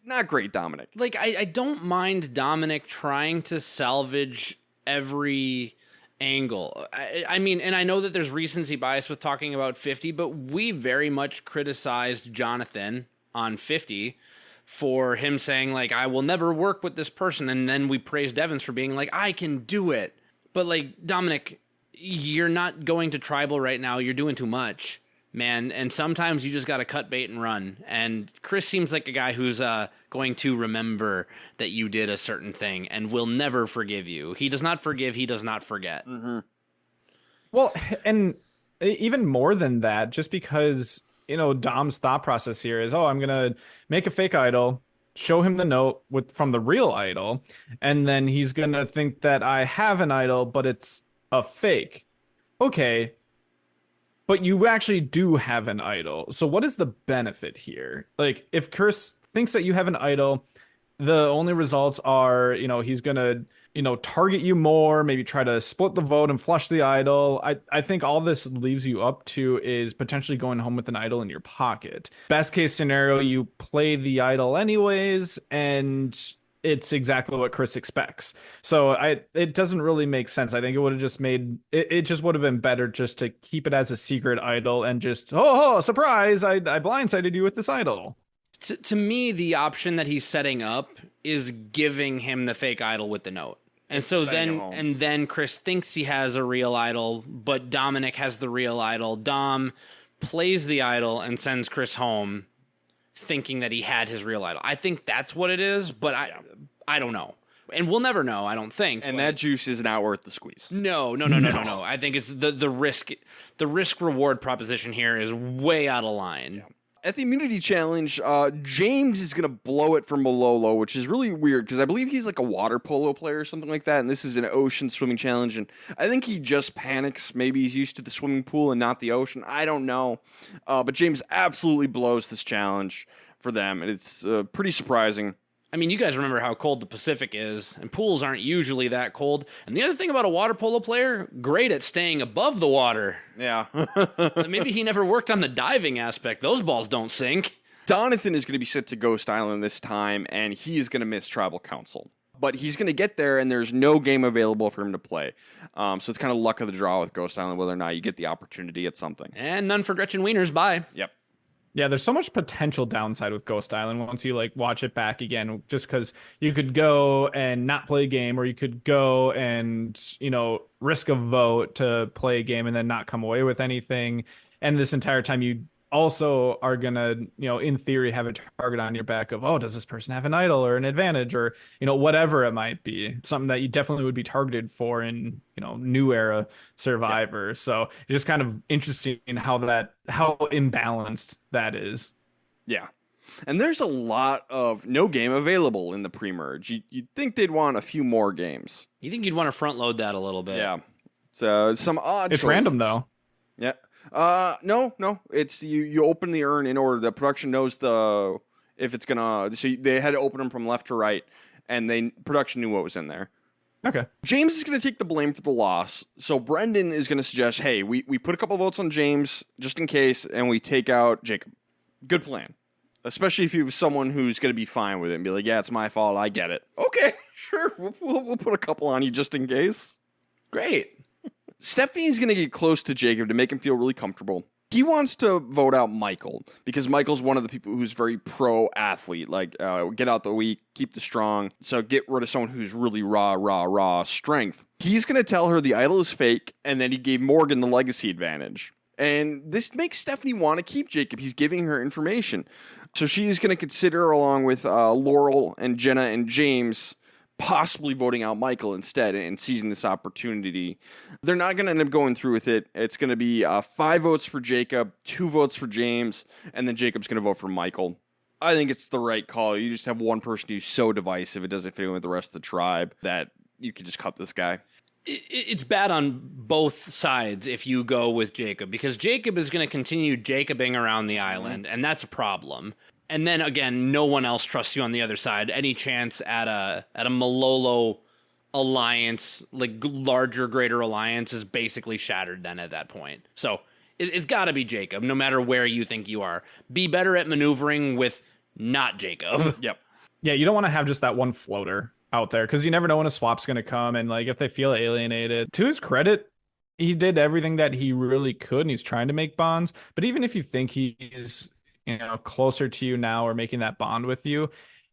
Not great, Dominic. Like, I don't mind Dominic trying to salvage every angle. I mean, and I know that there's recency bias with talking about 50, but we very much criticized Jonathan on 50 for him saying, like, I will never work with this person, and then we praised Evans for being like, I can do it. But, like, Dominic, you're not going to tribal right now. You're doing too much, man, and sometimes you just got to cut bait and run. And Chris seems like a guy who's going to remember that you did a certain thing and will never forgive you. He does not forgive. He does not forget. Mm-hmm. Well, and even more than that, just because, you know, Dom's thought process here is, oh, I'm going to make a fake idol, show him the note from the real idol, and then he's going to think that I have an idol, but it's a fake. Okay. But you actually do have an idol. So what is the benefit here? Like, if Chris thinks that you have an idol The only results are, he's gonna, target you more, maybe try to split the vote and flush the idol. I think all this leaves you up to is potentially going home with an idol in your pocket. Best case scenario, you play the idol anyways, and it's exactly what Chris expects. So it doesn't really make sense. I think it would have just made it just would have been better just to keep it as a secret idol and just, oh, surprise, I blindsided you with this idol. To me, the option that he's setting up is giving him the fake idol with the note. And so then Chris thinks he has a real idol, but Dominic has the real idol. Dom plays the idol and sends Chris home thinking that he had his real idol. I think that's what it is, but I don't know. And we'll never know, I don't think. And that juice is not worth the squeeze. No. I think it's the risk reward proposition here is way out of line. Yeah. At the immunity challenge, James is going to blow it for Malolo, which is really weird because I believe he's like a water polo player or something like that, and this is an ocean swimming challenge, and I think he just panics. Maybe he's used to the swimming pool and not the ocean. I don't know. But James absolutely blows this challenge for them, and it's pretty surprising. I mean, you guys remember how cold the Pacific is, and pools aren't usually that cold. And the other thing about a water polo player, great at staying above the water. Yeah. Maybe he never worked on the diving aspect. Those balls don't sink. Donathan is going to be sent to Ghost Island this time, and he is going to miss Tribal Council. But he's going to get there, and there's no game available for him to play. So it's kind of luck of the draw with Ghost Island, whether or not you get the opportunity at something. And none for Gretchen Wieners. Bye. Yep. Yeah, there's so much potential downside with Ghost Island once you watch it back again, just because you could go and not play a game, or you could go and, risk a vote to play a game and then not come away with anything. And this entire time you also are gonna, in theory, have a target on your back of, oh, does this person have an idol or an advantage, or whatever it might be, something that you definitely would be targeted for in new era Survivor. Yeah. So it's just kind of interesting in how imbalanced that is. Yeah. And there's a lot of no game available in the pre-merge. You'd think they'd want a few more games. You think you'd want to front load that a little bit. Yeah. So some odd It's choices. random though. Yeah. No. It's you open the urn in order. The production knows if it's gonna. So they had to open them from left to right, and production knew what was in there. Okay. James is going to take the blame for the loss. So Brendan is going to suggest, hey, we put a couple votes on James just in case, and we take out Jacob. Good plan. Especially if you have someone who's going to be fine with it and be like, yeah, it's my fault. I get it. Okay, sure. We'll put a couple on you just in case. Great. Stephanie's going to get close to Jacob to make him feel really comfortable. He wants to vote out Michael because Michael's one of the people who's very pro-athlete. Get out the weak, keep the strong. So get rid of someone who's really raw strength. He's going to tell her the idol is fake, and then he gave Morgan the legacy advantage. And this makes Stephanie want to keep Jacob. He's giving her information. So she's going to consider, along with Laurel and Jenna and James, possibly voting out Michael instead and seizing this opportunity. They're not going to end up going through with it. It's going to be 5 votes for Jacob, 2 votes for James, and then Jacob's going to vote for Michael. I think it's the right call. You just have one person who's so divisive it doesn't fit in with the rest of the tribe that you can just cut this guy. It's bad on both sides if you go with Jacob, because Jacob is going to continue Jacobing around the island, and that's a problem. And then again, no one else trusts you on the other side. Any chance at a Malolo alliance, larger, greater alliance, is basically shattered then at that point. So it's got to be Jacob, no matter where you think you are. Be better at maneuvering with not Jacob. Yep. Yeah, you don't want to have just that one floater out there because you never know when a swap's going to come, and if they feel alienated. To his credit, he did everything that he really could, and he's trying to make bonds. But even if you think he's closer to you now or making that bond with you,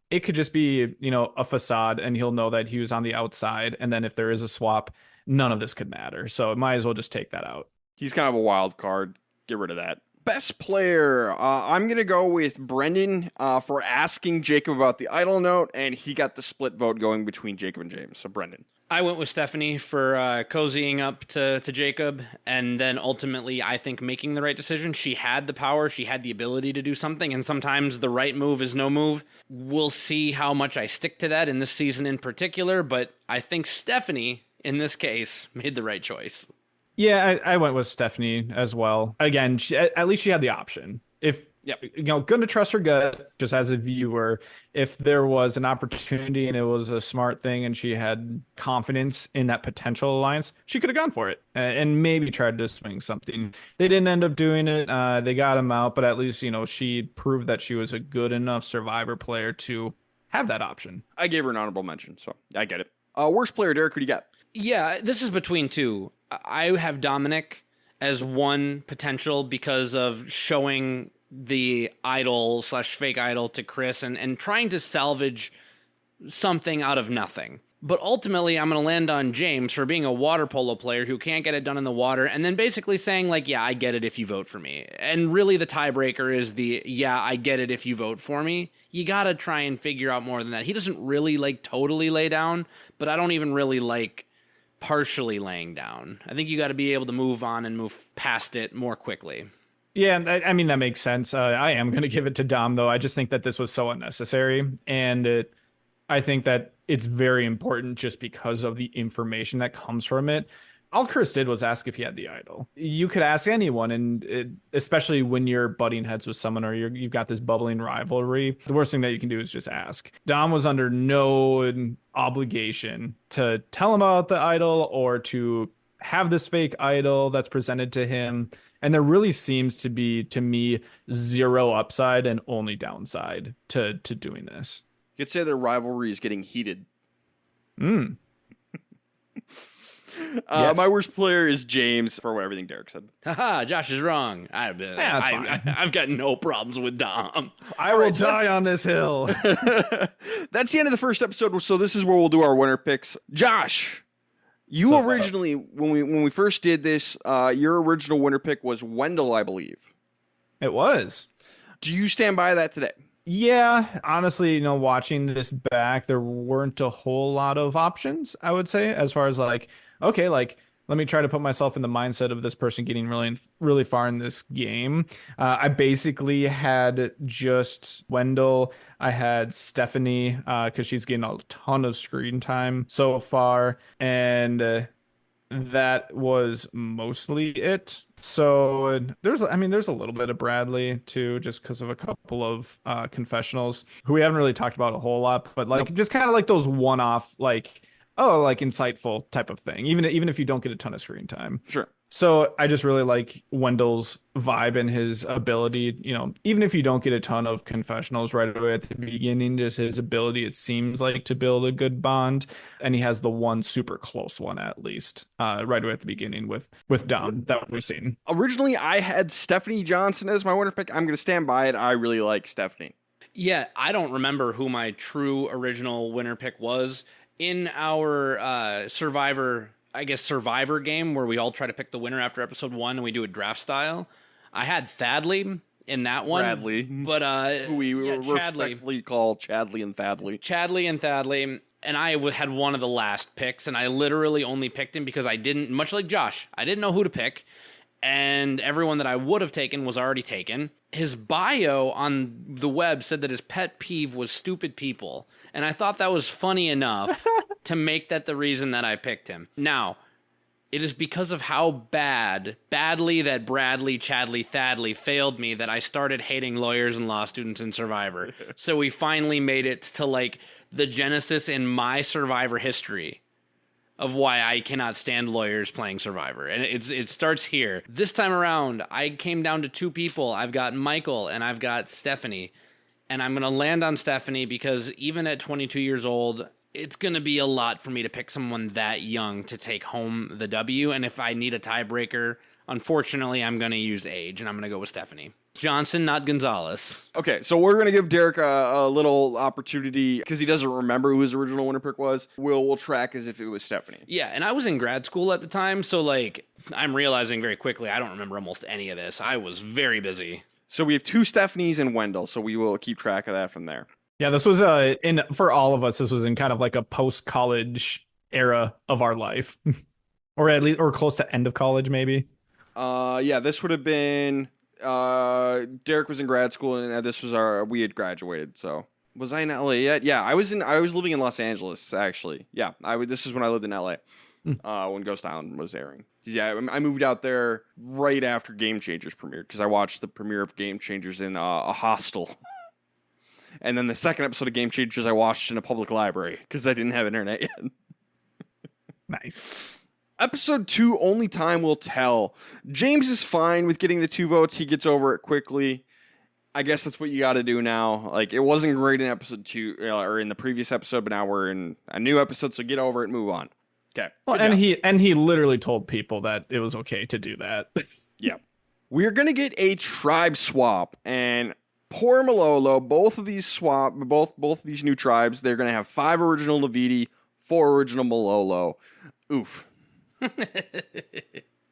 it could just be, a facade, and he'll know that he was on the outside. And then if there is a swap, none of this could matter. So it might as well just take that out. He's kind of a wild card. Get rid of that. Best player. I'm going to go with Brendan for asking Jacob about the idol note, and he got the split vote going between Jacob and James. So Brendan. I went with Stephanie for cozying up to Jacob, and then ultimately, I think, making the right decision. She had the power, she had the ability to do something, and sometimes the right move is no move. We'll see how much I stick to that in this season in particular, but I think Stephanie, in this case, made the right choice. Yeah, I went with Stephanie as well. Again, at least she had the option. If Yep. Going to trust her gut just as a viewer. If there was an opportunity and it was a smart thing and she had confidence in that potential alliance, she could have gone for it and maybe tried to swing something. They didn't end up doing it. They got him out, but at least, she proved that she was a good enough Survivor player to have that option. I gave her an honorable mention, so I get it. Worst player, Derek, who do you got? Yeah, this is between two. I have Dominic as one potential because of showing the idol / fake idol to Chris and trying to salvage something out of nothing. But ultimately, I'm going to land on James for being a water polo player who can't get it done in the water, and then basically saying, like, yeah, I get it if you vote for me. And really the tiebreaker is the, yeah, I get it if you vote for me. You got to try and figure out more than that. He doesn't really, totally lay down, but I don't even really like partially laying down. I think you got to be able to move on and move past it more quickly. Yeah, I mean, that makes sense. I am going to give it to Dom, though. I just think that this was so unnecessary. And I think that it's very important just because of the information that comes from it. All Chris did was ask if he had the idol. You could ask anyone, and especially when you're butting heads with someone or you've got this bubbling rivalry, the worst thing that you can do is just ask. Dom was under no obligation to tell him about the idol or to have this fake idol that's presented to him. And there really seems to be, to me, zero upside and only downside to doing this. You could say their rivalry is getting heated. Yes. My worst player is James, for everything Derek said. Haha, Josh is wrong. I've got no problems with Dom. I will die on this hill. That's the end of the first episode, so this is where we'll do our winner picks. Josh, you originally, when we first did this, your original winner pick was Wendell, I believe. It was. Do you stand by that today? Yeah, honestly, watching this back, there weren't a whole lot of options, I would say, as far as okay, let me try to put myself in the mindset of this person getting really, really far in this game. I basically had just Wendell. I had Stephanie, because she's getting a ton of screen time so far. And that was mostly it. So there's a little bit of Bradley too, just because of a couple of confessionals who we haven't really talked about a whole lot, but just kind of those one-off, insightful type of thing, even if you don't get a ton of screen time. Sure. So I just really like Wendell's vibe and his ability, even if you don't get a ton of confessionals right away at the beginning, just his ability, it seems like, to build a good bond. And he has the one super close one, at least, right away at the beginning with Dom that we've seen. Originally, I had Stephanie Johnson as my winner pick. I'm going to stand by it. I really like Stephanie. Yeah, I don't remember who my true original winner pick was. In our Survivor game where we all try to pick the winner after episode 1 and we do a draft style, I had Thadley in that one. Bradley. But who we respectfully call Chadley and Thadley. Chadley and Thadley. And I had one of the last picks, and I literally only picked him because I didn't, much like Josh, I didn't know who to pick. And everyone that I would have taken was already taken. His bio on the web said that his pet peeve was stupid people. And I thought that was funny enough to make that the reason that I picked him. Now, it is because of how badly that Bradley, Chadley, Thadley failed me that I started hating lawyers and law students in Survivor. So we finally made it to the genesis in my Survivor history of why I cannot stand lawyers playing Survivor. And it starts here. This time around, I came down to 2 people. I've got Michael and I've got Stephanie. And I'm going to land on Stephanie because even at 22 years old, it's going to be a lot for me to pick someone that young to take home the W. And if I need a tiebreaker, unfortunately, I'm going to use age, and I'm going to go with Stephanie Johnson, not Gonzalez. Okay, so we're going to give Derek a little opportunity because he doesn't remember who his original winner pick was. We'll track as if it was Stephanie. Yeah, and I was in grad school at the time, so I'm realizing very quickly I don't remember almost any of this. I was very busy. So we have 2 Stephanies and Wendell, so we will keep track of that from there. Yeah, this was for all of us, this was in kind of a post-college era of our life. or close to end of college, maybe. Yeah, this would have been Derek was in grad school and this was we had graduated. So was I in LA yet? Yeah, I was living in Los Angeles actually. Yeah, this is when I lived in LA. when Ghost Island was airing. Yeah, I moved out there right after Game Changers premiered because I watched the premiere of Game Changers in a hostel. And then the second episode of Game Changers I watched in a public library because I didn't have internet yet. Nice. Episode 2, only time will tell. James is fine with getting the 2 votes. He gets over it quickly. I guess that's what you got to do now. Like, it wasn't great in episode 2 or in the previous episode, but now we're in a new episode, so get over it and move on. Okay. Well, and he literally told people that it was okay to do that. Yeah. We're going to get a tribe swap, and poor Malolo, both of these new tribes, they're going to have 5 original Navidi, 4 original Malolo. Oof.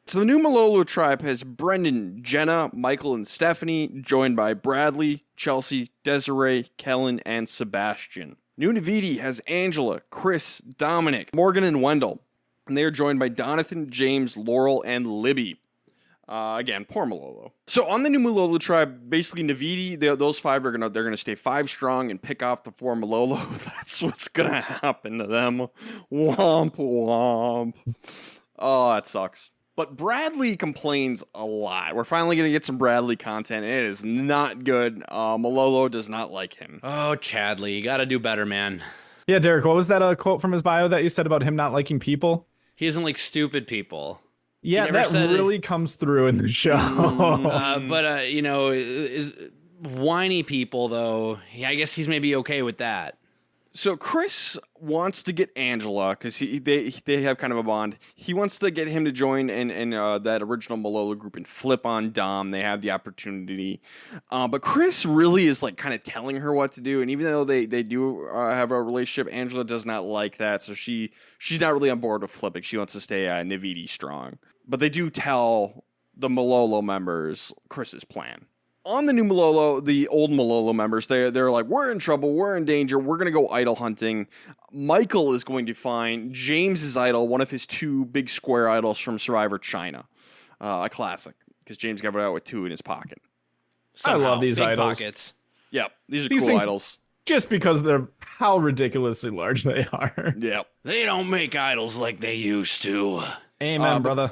So the new Malolo tribe has Brendan, Jenna, Michael, and Stephanie, joined by Bradley, Chelsea, Desiree, Kellen, and Sebastian. New Navidi has Angela, Chris, Dominic, Morgan, and Wendell. And they are joined by Donathan, James, Laurel, and Libby. Again, poor Malolo. So on the new Malolo tribe, basically Navidi, those 5 they're gonna stay 5 strong and pick off the 4 Malolo. That's what's gonna happen to them. Womp womp. Oh, that sucks. But Bradley complains a lot. We're finally gonna get some Bradley content, and it is not good. Malolo does not like him. Oh, Chadley, you got to do better, man. Yeah, Derek, what was that quote from his bio that you said about him not liking people? He doesn't like stupid people. Yeah, that really comes through in the show. But whiny people, though, I guess he's maybe okay with that. So Chris wants to get Angela because they have kind of a bond. He wants to get him to join in that original Malolo group and flip on Dom. They have the opportunity, but Chris really is like kind of telling her what to do. And even though they do have a relationship, Angela does not like that. So she's not really on board with flipping. She wants to stay Navidi strong. But they do tell the Malolo members Chris's plan. On the new Malolo, the old Malolo members, they're like, we're in trouble, we're in danger, we're going to go idol hunting. Michael is going to find James's idol, one of his 2 big square idols from Survivor China. A classic, because James got it out with 2 in his pocket. Somehow, I love these big idols. Pockets. Yep, these are These cool things- idols. Just because they're how ridiculously large they are. Yep. They don't make idols like they used to. Amen, brother.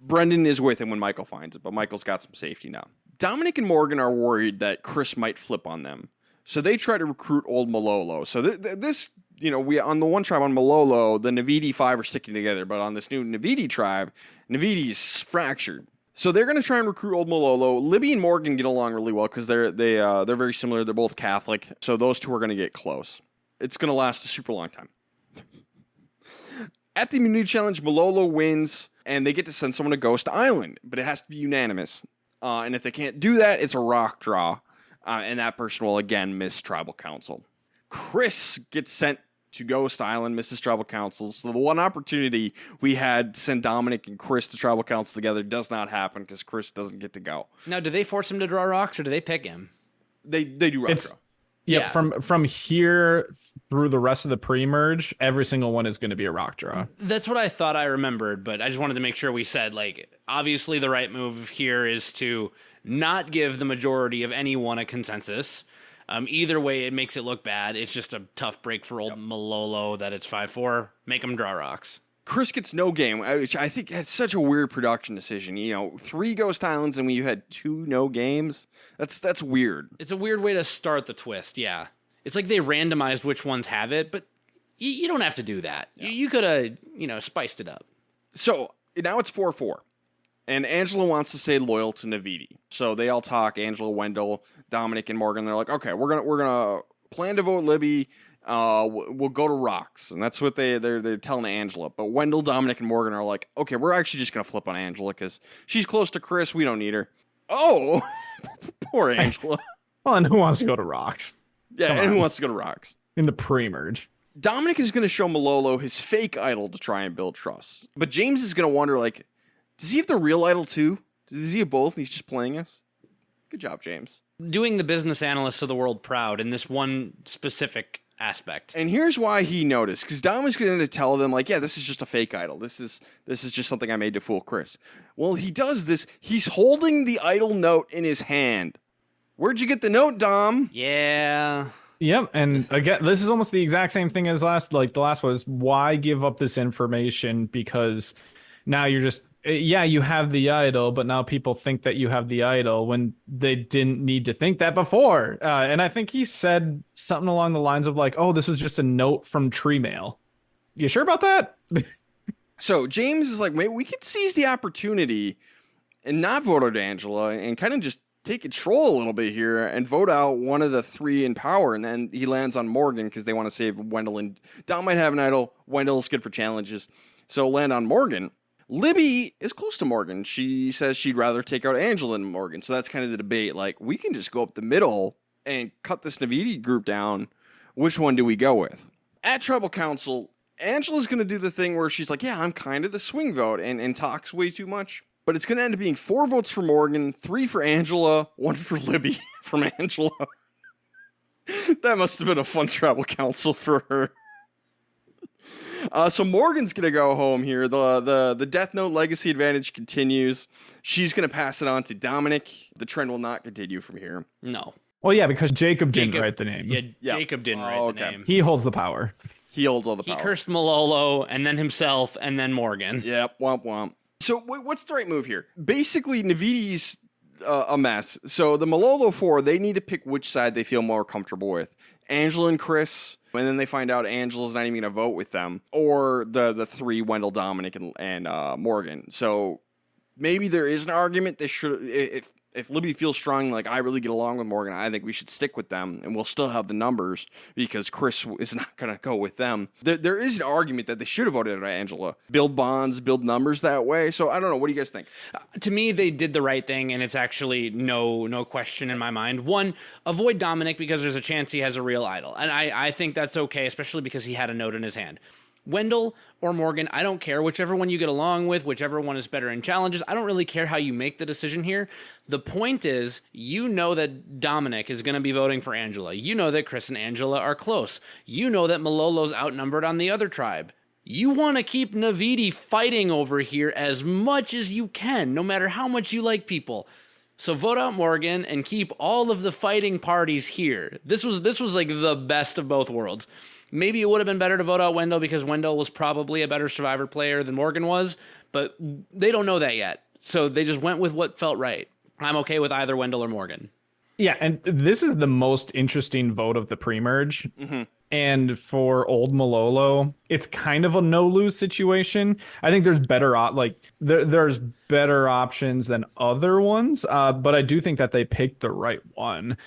Brendan is with him when Michael finds it, but Michael's got some safety now. Dominic and Morgan are worried that Chris might flip on them. So they try to recruit old Malolo. So this, we on the one tribe on Malolo, the Navidi 5 are sticking together. But on this new Navidi tribe, Navidi's fractured. So they're going to try and recruit old Malolo. Libby and Morgan get along really well because they're very similar. They're both Catholic. So those 2 are going to get close. It's going to last a super long time. At the Immunity Challenge, Malolo wins, and they get to send someone to Ghost Island. But it has to be unanimous. And if they can't do that, it's a rock draw. And that person will, again, miss Tribal Council. Chris gets sent to Ghost Island, misses Tribal Council. So the one opportunity we had to send Dominic and Chris to Tribal Council together does not happen because Chris doesn't get to go. Now, do they force him to draw rocks, or do they pick him? They do rock draw. Yeah, from here through the rest of the pre-merge, every single one is going to be a rock draw. That's what I thought I remembered, but I just wanted to make sure we said, obviously the right move here is to not give the majority of anyone a consensus. Either way, it makes it look bad. It's just a tough break for old Malolo that it's 5-4. Make him draw rocks. Chris gets no game, which I think that's such a weird production decision. 3 Ghost Islands and when you had 2 no games, that's weird. It's a weird way to start the twist, yeah. It's like they randomized which ones have it, but you don't have to do that. Yeah. You could have, spiced it up. So now it's 4-4, and Angela wants to stay loyal to Navidi. So they all talk. Angela, Wendell, Dominic, and Morgan. They're like, okay, we're gonna plan to vote Libby. We'll go to rocks, and that's what they're telling Angela. But Wendell, Dominic, and Morgan are like, okay, we're actually just gonna flip on Angela because she's close to Chris. We don't need her. Oh, poor Angela. Well, and who wants to go to rocks? Yeah, and who wants to go to rocks in the pre-merge? Dominic is going to show Malolo his fake idol to try and build trust, but James is going to wonder, does he have the real idol too? Does he have both? And he's just playing us. Good job, James. Doing the business analysts of the world proud in this one specific aspect. And here's why he noticed, because Dom is going to tell them, this is just a fake idol. This is just something I made to fool Chris. Well, he does this. He's holding the idol note in his hand. Where'd you get the note, Dom? Yeah. Yep, and again, this is almost the exact same thing as last. Like the last was, why give up this information? Because now you're just, yeah, you have the idol, but now people think that you have the idol when they didn't need to think that before. And I think he said something along the lines of like, "Oh, this is just a note from Tree Mail." You sure about that? So James is like, maybe we could seize the opportunity and not vote out Angela and kind of just take control a little bit here and vote out one of the three in power. And then he lands on Morgan because they want to save Wendell. And Dom might have an idol. Wendell's good for challenges. So land on Morgan. Libby is close to Morgan. She says she'd rather take out Angela than Morgan. So that's kind of the debate. Like, we can just go up the middle and cut this Navidi group down. Which one do we go with? At Tribal Council, Angela's going to do the thing where she's like, yeah, I'm kind of the swing vote and talks way too much. But it's going to end up being 4 votes for Morgan, 3 for Angela, 1 for Libby from Angela. That must have been a fun Tribal Council for her. So Morgan's going to go home here. The Death Note legacy advantage continues. She's going to pass it on to Dominic. The trend will not continue from here. No. Well, yeah, because Jacob didn't write the name. Yeah, Jacob didn't write the name. He holds the power. He holds all the He power. cursed Malolo, and then himself, and then Morgan. Yep, womp womp. So what's the right move here? Basically, Navidi's a mess. So the Malolo 4, they need to pick which side they feel more comfortable with. Angela and Chris, and then they find out Angela's not even going to vote with them. Or the 3, Wendell, Dominic, and Morgan. So maybe there is an argument they should... If Libby feels strong, like I really get along with Morgan, I think we should stick with them, and we'll still have the numbers because Chris is not going to go with them. There is an argument that they should have voted at Angela. Build bonds, build numbers that way. So I don't know. What do you guys think? To me, they did the right thing, and it's actually no question in my mind. One, avoid Dominic because there's a chance he has a real idol, and I think that's okay, especially because he had a note in his hand. Wendell or Morgan, I don't care. Whichever one you get along with, whichever one is better in challenges, I don't really care how you make the decision here. The point is, you know that Dominic is going to be voting for Angela. You know that Chris and Angela are close. You know that Malolo's outnumbered on the other tribe. You want to keep Navidi fighting over here as much as you can, no matter how much you like people. So vote out Morgan and keep all of the fighting parties here. This was like the best of both worlds. Maybe it would have been better to vote out Wendell because Wendell was probably a better Survivor player than Morgan was, but they don't know that yet. So they just went with what felt right. I'm okay with either Wendell or Morgan. Yeah, and this is the most interesting vote of the pre-merge. Mm-hmm. And for old Malolo, it's kind of a no-lose situation. I think there's there's better options than other ones, but I do think that they picked the right one,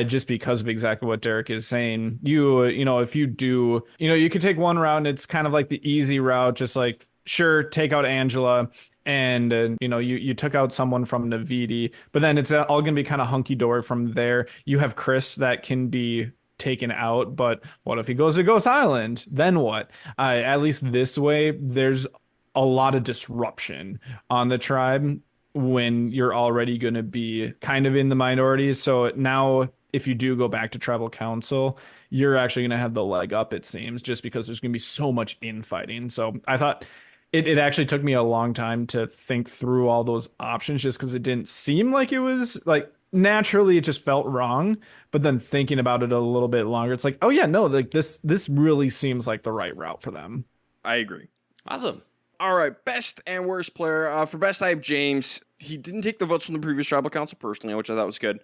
just because of exactly what Derek is saying. If you do, you could take one route and it's kind of like the easy route, just like, sure, take out Angela. And you took out someone from Navidi, but then it's all going to be kind of hunky-dory from there. You have Chris that can be taken out, but what if he goes to Ghost Island? Then what? At least this way, there's a lot of disruption on the tribe when you're already going to be kind of in the minority. So now, if you do go back to Tribal Council, you're actually going to have the leg up, it seems, just because there's going to be so much infighting. So I thought it actually took me a long time to think through all those options, just because it didn't seem like it was like naturally, it just felt wrong. But then thinking about it a little bit longer, it's like, oh yeah, no, like this really seems like the right route for them. I agree. Awesome. All right, best and worst player. For best, I have James. He didn't take the votes from the previous Tribal Council personally, which I thought was good.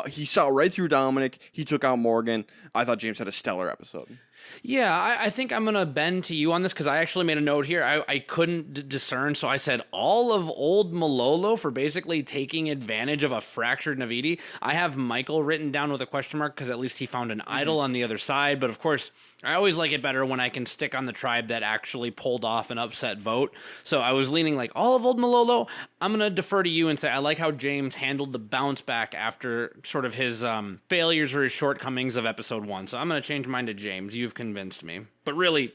He saw right through Dominic. He took out Morgan. I thought James had a stellar episode. Yeah, I think I'm going to bend to you on this because I actually made a note here. I couldn't discern, so I said all of old Malolo for basically taking advantage of a fractured Navidi. I have Michael written down with a question mark because at least he found an idol on the other side. But of course, I always like it better when I can stick on the tribe that actually pulled off an upset vote. So I was leaning like all of old Malolo. I'm going to defer to you and say I like how James handled the bounce back after sort of his failures or his shortcomings of episode 1. So I'm going to change mine to James. You've convinced me. But really,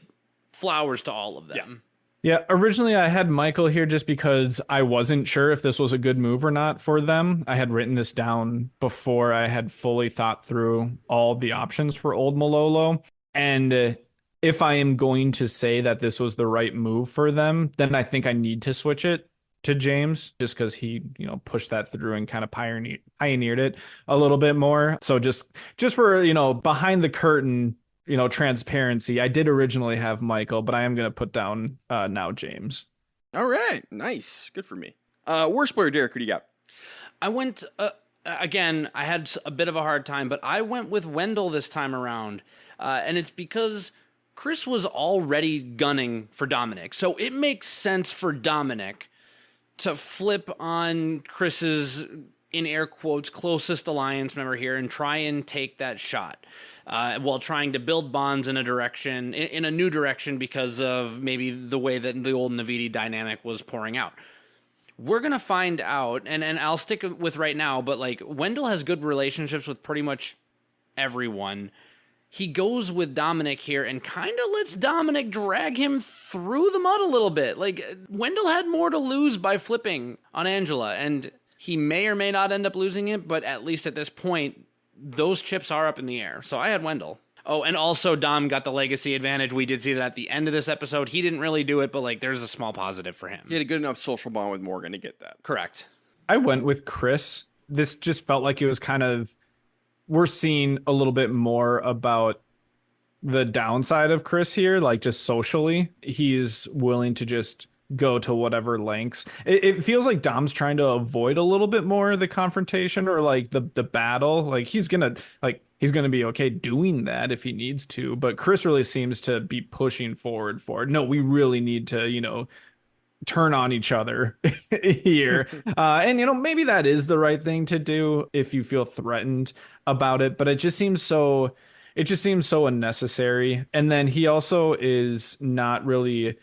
flowers to all of them. Yeah, originally I had Michael here just because I wasn't sure if this was a good move or not for them. I had written this down before I had fully thought through all the options for old Malolo. And if I am going to say that this was the right move for them, then I think I need to switch it to James just because he, pushed that through and kind of pioneered it a little bit more. So just for, behind the curtain, transparency, I did originally have Michael, but I am going to put down now James. All right. Nice. Good for me. Worst player, Derek, who do you got? I went, again, I had a bit of a hard time, but I went with Wendell this time around. And it's because Chris was already gunning for Dominic. So it makes sense for Dominic to flip on Chris's, in air quotes, closest alliance member here and try and take that shot. While trying to build bonds in a direction, in a new direction, because of maybe the way that the old Navidi dynamic was pouring out. We're going to find out, and I'll stick with right now, but like Wendell has good relationships with pretty much everyone. He goes with Dominic here and kind of lets Dominic drag him through the mud a little bit. Like, Wendell had more to lose by flipping on Angela, and he may or may not end up losing it, but at least at this point, those chips are up in the air. So I had Wendell. Oh, and also Dom got the legacy advantage. We did see that at the end of this episode. He didn't really do it, but like there's a small positive for him. He had a good enough social bond with Morgan to get that. Correct. I went with Chris. This just felt like it was kind of, we're seeing a little bit more about the downside of Chris here, like just socially. He's willing to just go to whatever lengths. It feels like Dom's trying to avoid a little bit more of the confrontation or like the battle. Like he's gonna be okay doing that if he needs to, but Chris really seems to be pushing forward for it. No, we really need to, turn on each other here. And maybe that is the right thing to do if you feel threatened about it, but it just seems so unnecessary. And then he also is not really,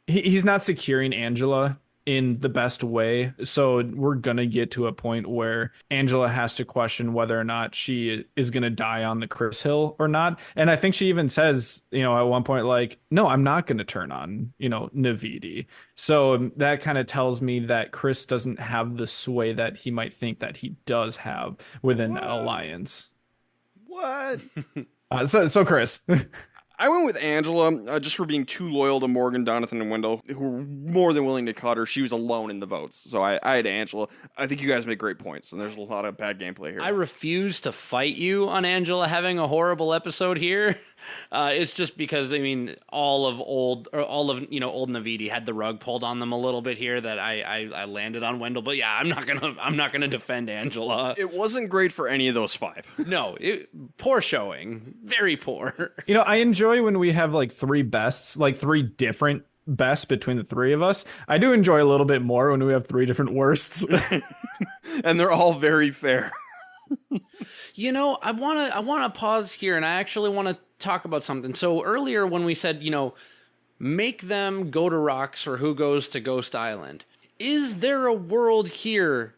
he's not securing Angela in the best way. So we're going to get to a point where Angela has to question whether or not she is going to die on the Chris Hill or not. And I think she even says, at one point, like, no, I'm not going to turn on, Navidi. So that kind of tells me that Chris doesn't have the sway that he might think that he does have within that alliance. What? So Chris. I went with Angela just for being too loyal to Morgan, Donathan, and Wendell, who were more than willing to cut her. She was alone in the votes. So I had Angela. I think you guys make great points, and there's a lot of bad gameplay here. I refuse to fight you on Angela having a horrible episode here. It's just because, all of old Navidi had the rug pulled on them a little bit here that I landed on Wendell. But yeah, I'm not gonna defend Angela. It wasn't great for any of those five. No, poor showing, very poor. I enjoy when we have like three bests, like three different bests between the three of us. I do enjoy a little bit more when we have three different worsts. And they're all very fair. I want to pause here, and I actually want to talk about something. So earlier when we said, make them go to rocks for who goes to Ghost Island, is there a world here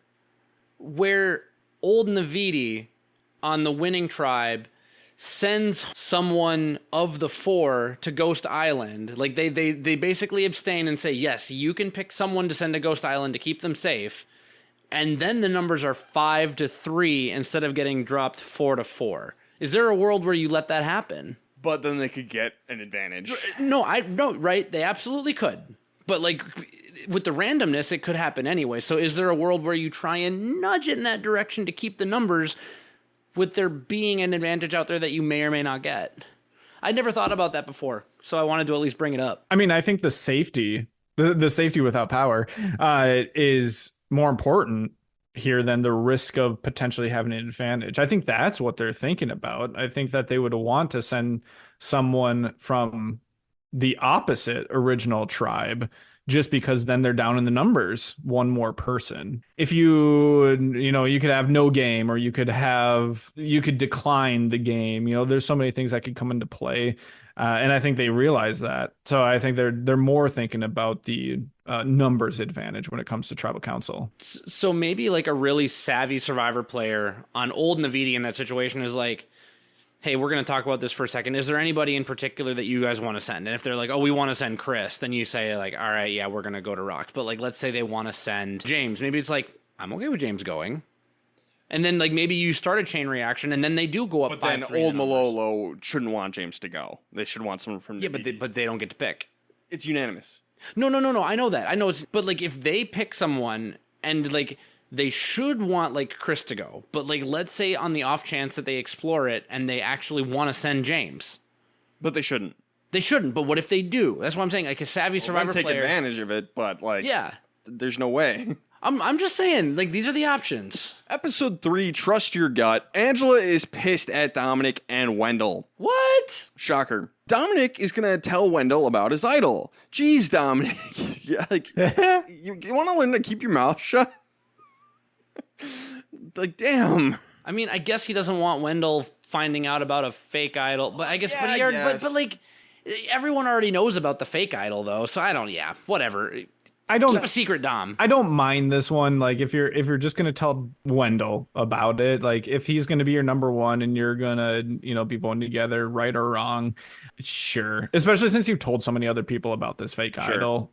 where old Navidi on the winning tribe sends someone of the four to Ghost Island? Like they basically abstain and say, yes, you can pick someone to send to Ghost Island to keep them safe. And then the numbers are 5-3 instead of getting dropped 4-4. Is there a world where you let that happen? But then they could get an advantage. No, right? They absolutely could. But like with the randomness, it could happen anyway. So is there a world where you try and nudge in that direction to keep the numbers with there being an advantage out there that you may or may not get? I never thought about that before, so I wanted to at least bring it up. I think the safety without power is more important here than the risk of potentially having an advantage. I think that's what they're thinking about. I think that they would want to send someone from the opposite original tribe just because then they're down in the numbers, one more person. If you could have no game, or you could decline the game. There's so many things that could come into play. And I think they realize that. So I think they're more thinking about the numbers advantage when it comes to tribal council. So maybe like a really savvy Survivor player on old Navidi in that situation is like, hey, we're going to talk about this for a second. Is there anybody in particular that you guys want to send? And if they're like, oh, we want to send Chris, then you say like, all right, yeah, we're going to go to Rocks. But like, let's say they want to send James. Maybe it's like, I'm okay with James going. And then like maybe you start a chain reaction and then they do go up 5-3. But then old Malolo shouldn't want James to go. They should want someone from the but they don't get to pick. It's unanimous. No. I know that. I know it's, but like if they pick someone and like they should want like Chris to go, but like let's say on the off chance that they explore it and they actually want to send James. But they shouldn't. They shouldn't, but what if they do? That's what I'm saying. Like a savvy Survivor take player. advantage of it, but like, Yeah. there's no way. I'm just saying, like, these are the options. Episode 3, Trust Your Gut. Angela is pissed at Dominic and Wendell. What? Shocker. Dominic is going to tell Wendell about his idol. Jeez, Dominic. Yeah, like, you want to learn to keep your mouth shut? Like, damn. I mean, I guess he doesn't want Wendell finding out about a fake idol, but I guess, Yeah, but like, everyone already knows about the fake idol, though, so I don't, whatever. Keep a secret, Dom. I don't mind this one. Like if you're just gonna tell Wendell about it, like if he's gonna be your number one and you're gonna, be voting together, right or wrong, sure. Especially since you've told so many other people about this fake idol.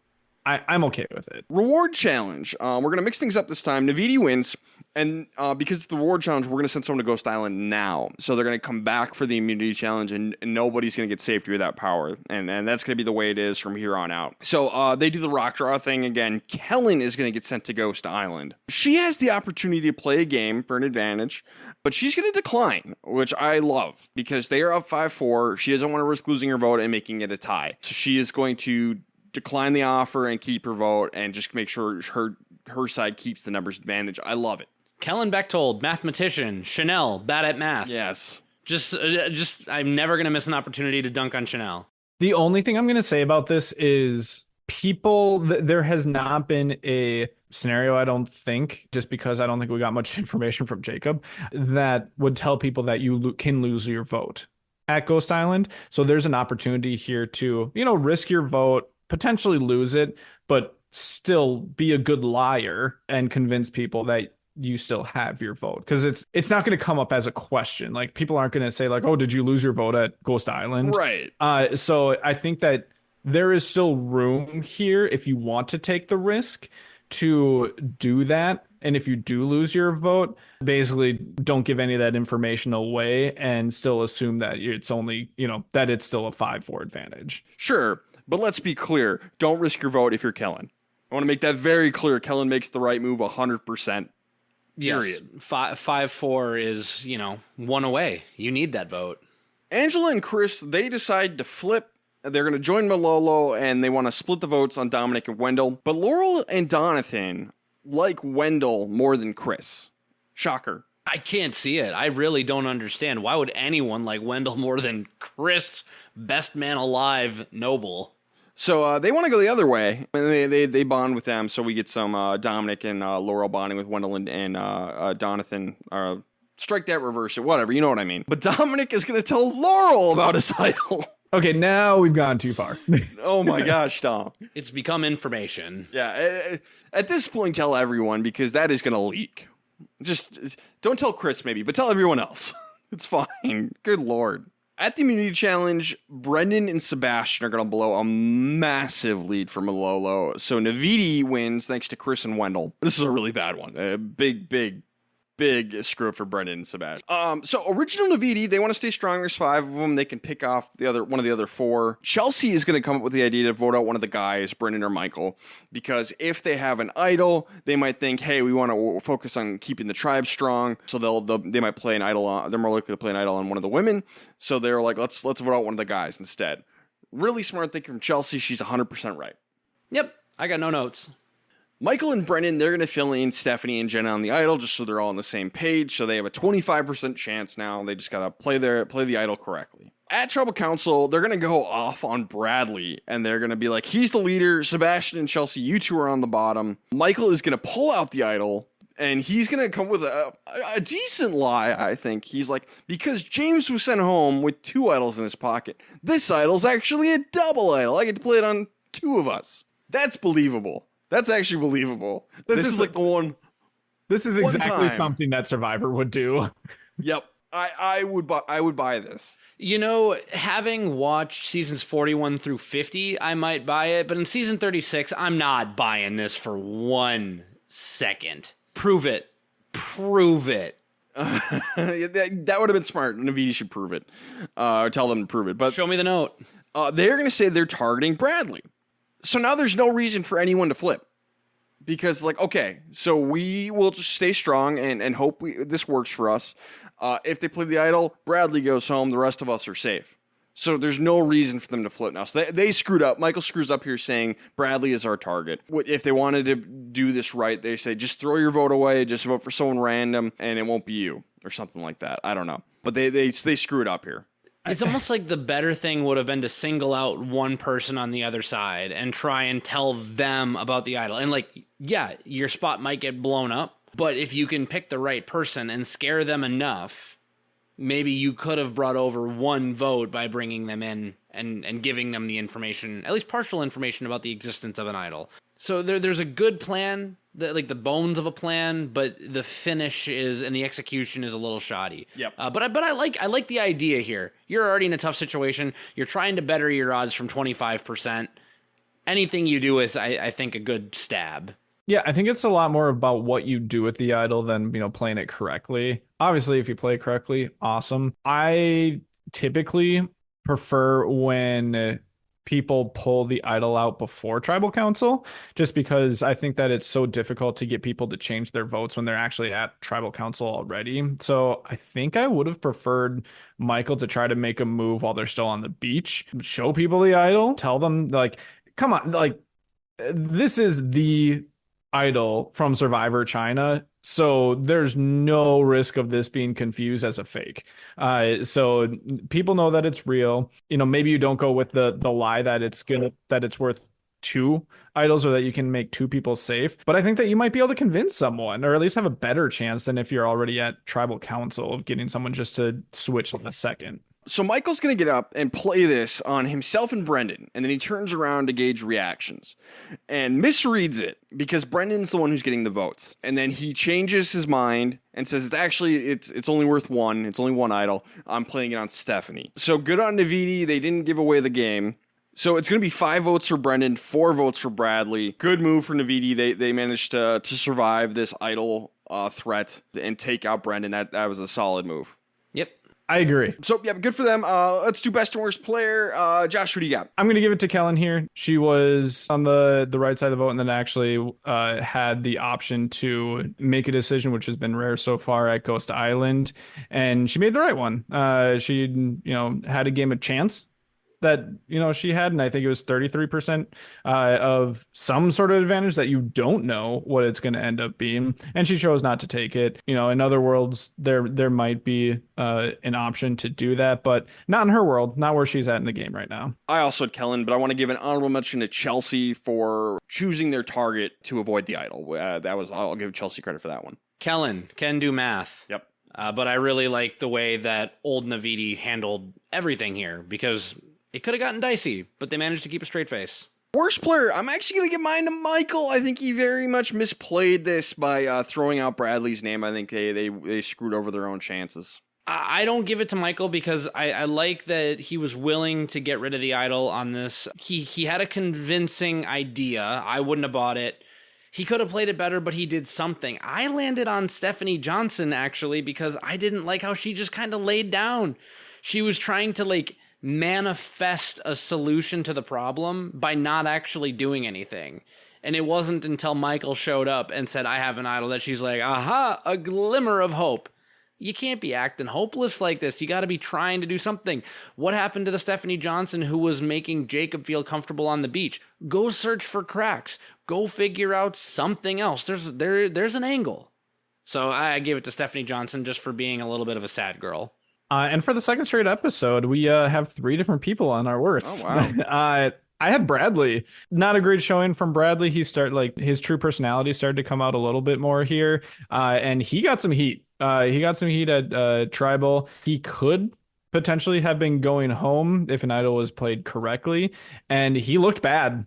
I'm okay with it. Reward challenge. We're going to mix things up this time. Navidi wins, and because it's the reward challenge, we're going to send someone to Ghost Island now. So they're going to come back for the immunity challenge, and nobody's going to get safety without power. And that's going to be the way it is from here on out. So they do the rock draw thing again. Kellen is going to get sent to Ghost Island. She has the opportunity to play a game for an advantage, but she's going to decline, which I love, because they are up 5-4. She doesn't want to risk losing her vote and making it a tie. So she is going to decline the offer and keep her vote and just make sure her side keeps the numbers advantage. I love it. Kellen Bechtold, mathematician. Chanel, bad at math. Yes. Just I'm never going to miss an opportunity to dunk on Chanel. The only thing I'm going to say about this is there has not been a scenario, I don't think, just because I don't think we got much information from Jacob, that would tell people that you can lose your vote at Ghost Island. So there's an opportunity here to, risk your vote, potentially lose it, but still be a good liar and convince people that you still have your vote, because it's not going to come up as a question. Like people aren't going to say like, oh, did you lose your vote at Ghost Island? Right. So I think that there is still room here if you want to take the risk to do that. And if you do lose your vote, basically don't give any of that information away and still assume that it's only, that it's still a 5-4 advantage. Sure. But let's be clear. Don't risk your vote if you're Kellen. I want to make that very clear. Kellen makes the right move 100%. Period. Yes. 5-4 is, one away. You need that vote. Angela and Chris, they decide to flip. They're going to join Malolo, and they want to split the votes on Dominic and Wendell. But Laurel and Donathan like Wendell more than Chris. Shocker. I can't see it. I really don't understand. Why would anyone like Wendell more than Chris, best man alive, noble? So they want to go the other way. They bond with them, so we get some Dominic and Laurel bonding with Wendell and Donathan. Strike that, reverse it, whatever, you know what I mean. But Dominic is going to tell Laurel about his idol. Okay, now we've gone too far. Oh my gosh, Tom. It's become information. Yeah, at this point, tell everyone, because that is going to leak. Just don't tell Chris, maybe, but tell everyone else. It's fine. Good Lord. At the immunity challenge, Brendan and Sebastian are going to blow a massive lead for Malolo. So Navidi wins thanks to Chris and Wendell. This is a really bad one. A big screw up for Brendan and Sebastian. So original Navidi, they want to stay strong. There's 5 of them. They can pick off one of the other 4. Chelsea is going to come up with the idea to vote out one of the guys, Brendan or Michael, because if they have an idol, they might think, hey, we want to focus on keeping the tribe strong. So they might play an idol on. They're more likely to play an idol on one of the women. So they're like, let's vote out one of the guys instead. Really smart thinking from Chelsea. She's 100% right. Yep, I got no notes. Michael and Brendan, they're going to fill in Stephanie and Jenna on the idol just so they're all on the same page. So they have a 25% chance now. They just got to play the idol correctly. At Tribal Council, they're going to go off on Bradley, and they're going to be like, he's the leader. Sebastian and Chelsea, you two are on the bottom. Michael is going to pull out the idol, and he's going to come with a decent lie, I think. He's like, because James was sent home with 2 idols in his pocket, this idol's actually a double idol. I get to play it on 2 of us. That's believable. That's actually believable. This is like the one. This is exactly something that Survivor would do. Yep. I would buy this. Having watched seasons 41 through 50, I might buy it. But in season 36, I'm not buying this for 1 second. Prove it. That would have been smart. Navidi should prove it. Tell them to prove it. But show me the note. They're going to say they're targeting Bradley. So now there's no reason for anyone to flip. Because, like, okay, so we will just stay strong and hope this works for us. If they play the idol, Bradley goes home. The rest of us are safe. So there's no reason for them to flip now. So they screwed up. Michael screws up here saying Bradley is our target. If they wanted to do this right, they say just throw your vote away, just vote for someone random, and it won't be you or something like that. I don't know. But they screwed up here. It's almost like the better thing would have been to single out one person on the other side and try and tell them about the idol. And like, yeah, your spot might get blown up, but if you can pick the right person and scare them enough, maybe you could have brought over one vote by bringing them in and giving them the information, at least partial information about the existence of an idol. So there's a good plan, like the bones of a plan, but the finish is and the execution is a little shoddy. Yep. But I like the idea here. You're already in a tough situation. You're trying to better your odds from 25%. Anything you do is, I think, a good stab. Yeah, I think it's a lot more about what you do with the idol than, playing it correctly. Obviously, if you play it correctly, awesome. I typically prefer when people pull the idol out before tribal council, just because I think that it's so difficult to get people to change their votes when they're actually at tribal council already. So I think I would have preferred Michael to try to make a move while they're still on the beach, show people the idol, tell them like, come on, like this is the idol from Survivor China. So there's no risk of this being confused as a fake. So people know that it's real. Maybe you don't go with the lie that it's worth 2 idols or that you can make 2 people safe. But I think that you might be able to convince someone, or at least have a better chance than if you're already at tribal council, of getting someone just to switch in a second. So Michael's going to get up and play this on himself and Brendan, and then he turns around to gauge reactions and misreads it because Brendan's the one who's getting the votes. And then he changes his mind and says it's only worth 1. It's only 1 idol. I'm playing it on Stephanie. So good on Navidi. They didn't give away the game. So it's going to be 5 votes for Brendan, 4 votes for Bradley. Good move for Navidi. They managed to survive this idol threat and take out Brendan. That was a solid move. Yep. I agree. So, yeah, good for them. Let's do best and worst player. Josh, who do you got? I'm going to give it to Kellen here. She was on the right side of the vote and then actually had the option to make a decision, which has been rare so far at Ghost Island. And she made the right one. She, had a game of chance that, she had. And I think it was 33% of some sort of advantage that you don't know what it's going to end up being. And she chose not to take it. In other worlds, there might be an option to do that, but not in her world, not where she's at in the game right now. I also had Kellen, but I want to give an honorable mention to Chelsea for choosing their target to avoid the idol. I'll give Chelsea credit for that one. Kellen can do math. Yep. But I really like the way that old Navidi handled everything here, because it could have gotten dicey, but they managed to keep a straight face. Worst player, I'm actually going to give mine to Michael. I think he very much misplayed this by throwing out Bradley's name. I think they screwed over their own chances. I don't give it to Michael because I like that he was willing to get rid of the idol on this. He had a convincing idea. I wouldn't have bought it. He could have played it better, but he did something. I landed on Stephanie Johnson, actually, because I didn't like how she just kind of laid down. She was trying to, manifest a solution to the problem by not actually doing anything. And it wasn't until Michael showed up and said, I have an idol, that she's like, aha, a glimmer of hope. You can't be acting hopeless like this. You got to be trying to do something. What happened to the Stephanie Johnson who was making Jacob feel comfortable on the beach? Go search for cracks. Go figure out something else. There's an angle. So I gave it to Stephanie Johnson just for being a little bit of a sad girl. And for the second straight episode, we have 3 different people on our worst. Oh, wow. I had Bradley. Not a great showing from Bradley. His true personality started to come out a little bit more here. And he got some heat. He got some heat at Tribal. He could potentially have been going home if an idol was played correctly. And he looked bad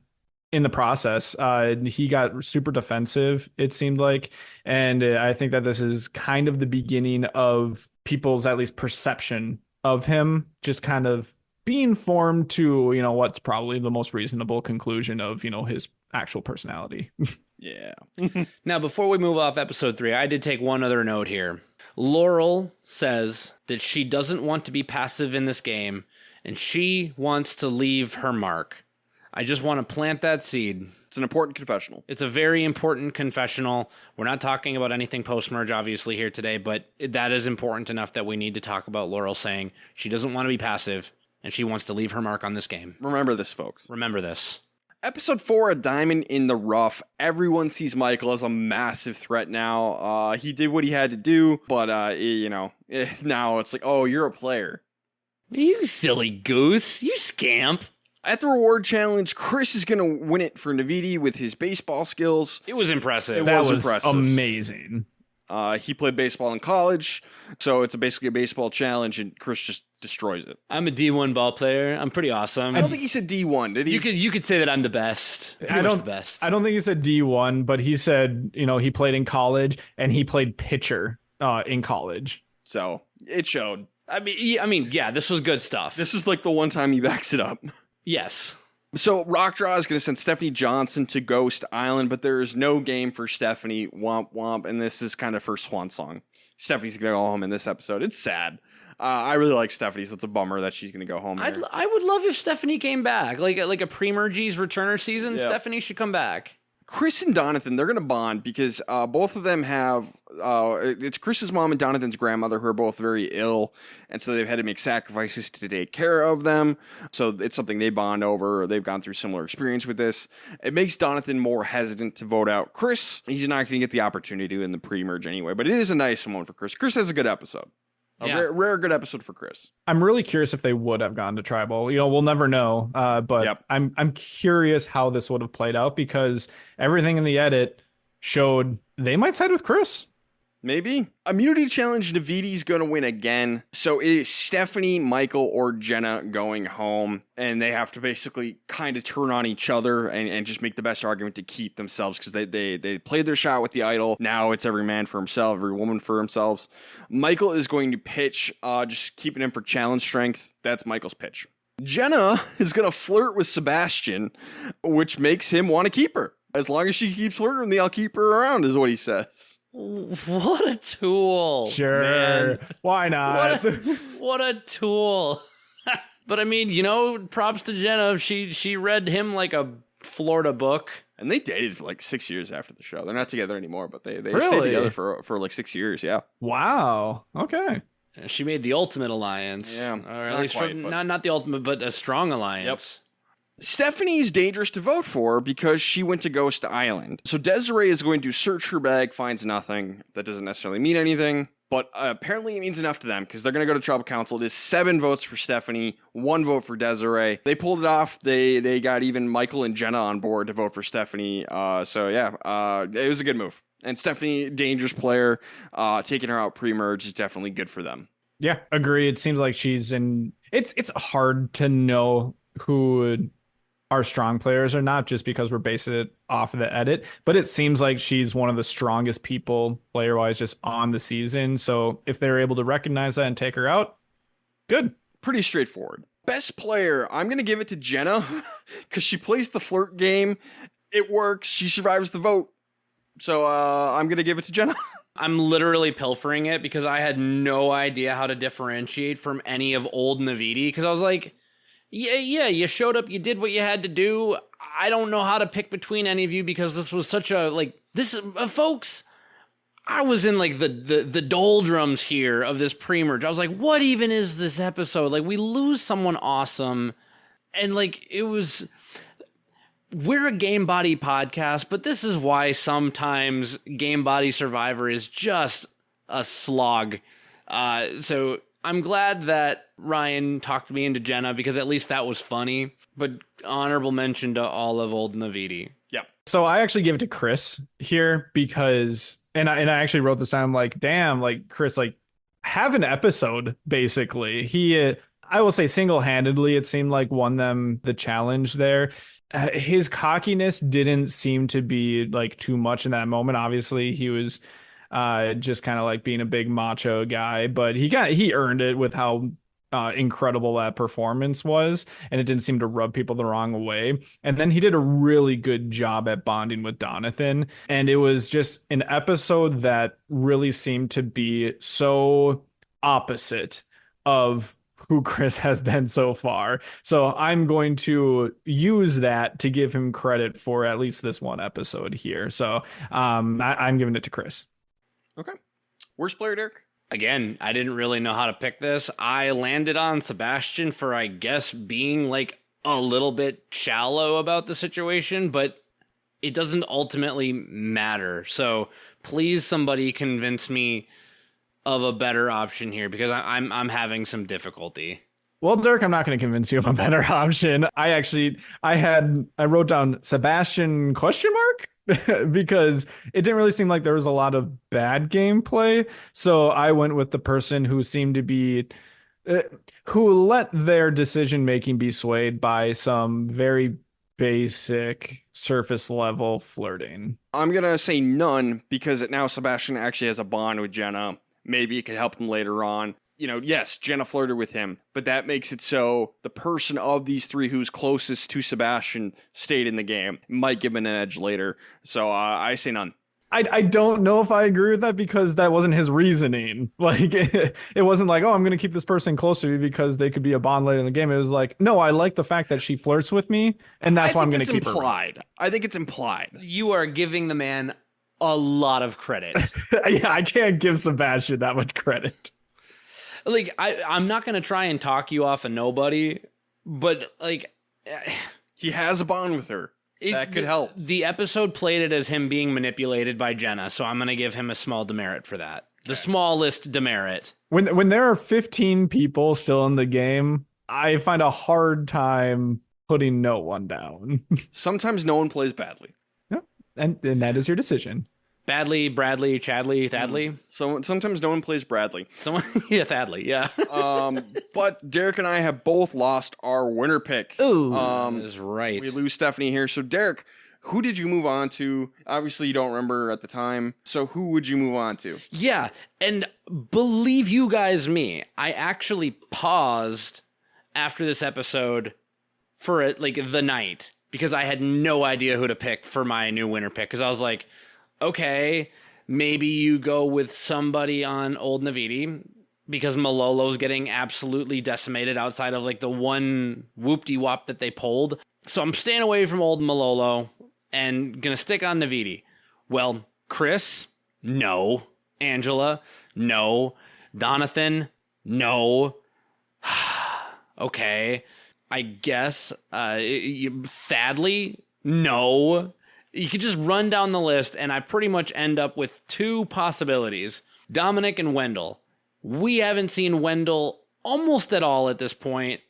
in the process. He got super defensive, it seemed like. And I think that this is kind of the beginning of people's at least perception of him just kind of being formed to, what's probably the most reasonable conclusion of, his actual personality. Yeah. Now, before we move off episode 3, I did take one other note here. Laurel says that she doesn't want to be passive in this game, and she wants to leave her mark. I just want to plant that seed. It's an important confessional. It's a very important confessional. We're not talking about anything post-merge, obviously, here today, but that is important enough that we need to talk about Laurel saying she doesn't want to be passive, and she wants to leave her mark on this game. Remember this, folks. Remember this. Episode 4, A Diamond in the Rough. Everyone sees Michael as a massive threat now. He did what he had to do, but, now it's like, oh, you're a player. You silly goose. You scamp. At the reward challenge, Chris is going to win it for Navidi with his baseball skills. It was impressive. That was impressive. amazing. He played baseball in college, so it's basically a baseball challenge, and Chris just destroys it. I'm a D1 ball player. I'm pretty awesome. I don't think he said D1, did he? You could say that I'm the best. Pretty much the best. I don't think he said D1, but he said, he played in college and he played pitcher in college. So it showed. I mean, yeah, this was good stuff. This is like the one time he backs it up. Yes. So Rockdraw is going to send Stephanie Johnson to Ghost Island, but there is no game for Stephanie. Womp womp, and this is kind of her swan song. Stephanie's going to go home in this episode. It's sad. I really like Stephanie, so it's a bummer that she's going to go home. I would love if Stephanie came back, like a Premerge's returner season. Yeah. Stephanie should come back. Chris and Donathan, they're going to bond because both of them have, it's Chris's mom and Donathan's grandmother who are both very ill, and so they've had to make sacrifices to take care of them. So it's something they bond over. They've gone through similar experience with this. It makes Donathan more hesitant to vote out Chris. He's not going to get the opportunity to in the pre-merge anyway, but it is a nice one for Chris. Chris has a good episode. A rare good episode for Chris. I'm really curious if they would have gone to tribal. We'll never know. But Yep. I'm curious how this would have played out because everything in the edit showed they might side with Chris. Maybe. Immunity challenge, Navidi's going to win again. So it is Stephanie, Michael, or Jenna going home. And they have to basically kind of turn on each other and just make the best argument to keep themselves because they played their shot with the idol. Now it's every man for himself, every woman for themselves. Michael is going to pitch, just keeping him for challenge strength. That's Michael's pitch. Jenna is going to flirt with Sebastian, which makes him want to keep her. As long as she keeps flirting with me, I'll keep her around, is what he says. What a tool. Sure. Man. Why not? What a tool. But I mean, props to Jenna. She read him like a Florida book. And they dated for like 6 years after the show. They're not together anymore, but they stayed Really? together for like 6 years, yeah. Wow. Okay. She made the ultimate alliance. Yeah, Or at not least quite, but- not the ultimate, but a strong alliance. Stephanie's dangerous to vote for because she went to Ghost Island. So Desiree is going to search her bag, finds nothing. That doesn't necessarily mean anything, but apparently it means enough to them because they're going to go to Tribal Council. It is 7 votes for Stephanie, 1 vote for Desiree. They pulled it off. They got even Michael and Jenna on board to vote for Stephanie. It was a good move. And Stephanie, dangerous player, taking her out pre-merge is definitely good for them. Yeah, agree. It seems like she's in. It's hard to know who are strong players or not just because we're basing it off of the edit, but it seems like she's one of the strongest people player wise just on the season. So if they're able to recognize that and take her out, good. Pretty straightforward. Best player, I'm going to give it to Jenna because she plays the flirt game. It works. She survives the vote. So I'm going to give it to Jenna. I'm literally pilfering it because I had no idea how to differentiate from any of old Navidi because I was like, yeah, you showed up, you did what you had to do. I don't know how to pick between any of you because this was such a, folks, I was in, the doldrums here of this pre-merge. I was like, what even is this episode? Like, we lose someone awesome, and, we're a Game Body podcast, but this is why sometimes Game Body Survivor is just a slog. So I'm glad that Ryan talked me into Jenna because at least that was funny. But honorable mention to all of old Navidi. Yeah. So I actually give it to Chris here because, and I actually wrote this down. I'm like, damn, Chris, have an episode basically. He, I will say single-handedly, it seemed like won them the challenge there. His cockiness didn't seem to be too much in that moment. Obviously, he was just kind of being a big macho guy, but he earned it with how incredible that performance was, and it didn't seem to rub people the wrong way. And then he did a really good job at bonding with Donathan, and it was just an episode that really seemed to be so opposite of who Chris has been so far. So I'm going to use that to give him credit for at least this one episode here. So I'm giving it to Chris. Okay. Worst player, Derek? Again, I didn't really know how to pick this. I landed on Sebastian for, I guess, being like a little bit shallow about the situation, but it doesn't ultimately matter. So please, somebody convince me of a better option here, because I'm having some difficulty. Well, Dirk, I'm not going to convince you of a better option. I wrote down Sebastian question mark because it didn't really seem like there was a lot of bad gameplay. So I went with the person who seemed to be who let their decision making be swayed by some very basic surface level flirting. I'm going to say none, because now Sebastian actually has a bond with Jenna. Maybe it could help him later on. You know, yes, Jenna flirted with him, but that makes it so the person of these three who's closest to Sebastian stayed in the game. Might give him an edge later. So I say none. I don't know if I agree with that, because that wasn't his reasoning. Like, it wasn't like, oh, I'm going to keep this person close to me because they could be a bond later in the game. It was like, no, I like the fact that she flirts with me, and that's why I'm going to keep her. I think it's implied. You are giving the man a lot of credit. Yeah, I can't give Sebastian that much credit. Like, I'm not going to try and talk you off a nobody, but like, he has a bond with her. That could help. The episode played it as him being manipulated by Jenna, so I'm going to give him a small demerit for that. The smallest demerit. When there are 15 people still in the game, I find a hard time putting no one down. Sometimes no one plays badly. Yep. And that is your decision. Badly, Bradley, Chadley, Thadley. So sometimes no one plays Bradley. Yeah, Thadley, yeah. But Derek and I have both lost our winner pick. Ooh, that is right. We lose Stephanie here. So Derek, who did you move on to? Obviously, you don't remember at the time. So who would you move on to? Yeah, and believe you guys me, I actually paused after this episode for it, like the night, because I had no idea who to pick for my new winner pick. Because I was like, okay, maybe you go with somebody on Old Navidi, because Malolo's getting absolutely decimated outside of like the one whoop-de-wop that they pulled. So I'm staying away from old Malolo and gonna stick on Navidi. Well, Chris, no. Angela, no. Donathan, no. Okay, I guess. Thadley, no. You could just run down the list, and I pretty much end up with two possibilities. Dominic and Wendell. We haven't seen Wendell almost at all at this point,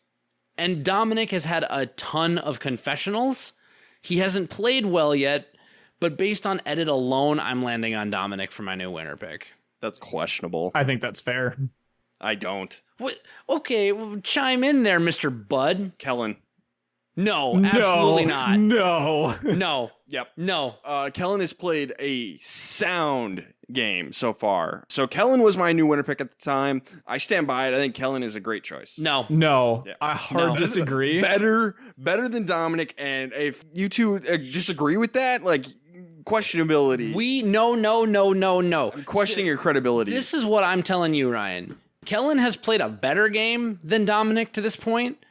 and Dominic has had a ton of confessionals. He hasn't played well yet, but based on edit alone, I'm landing on Dominic for my new winner pick. That's questionable. I think that's fair. I don't. What? Okay, well, chime in there, Mr. Bud. Kellen. No, absolutely not. No. No. Yep. No. Kellen has played a sound game so far. So Kellen was my new winner pick at the time. I stand by it. I think Kellen is a great choice. No. Yeah. I hard disagree. Better than Dominic. And if you two disagree with that, like, questionability. No. I'm questioning your credibility. This is what I'm telling you, Ryan. Kellen has played a better game than Dominic to this point,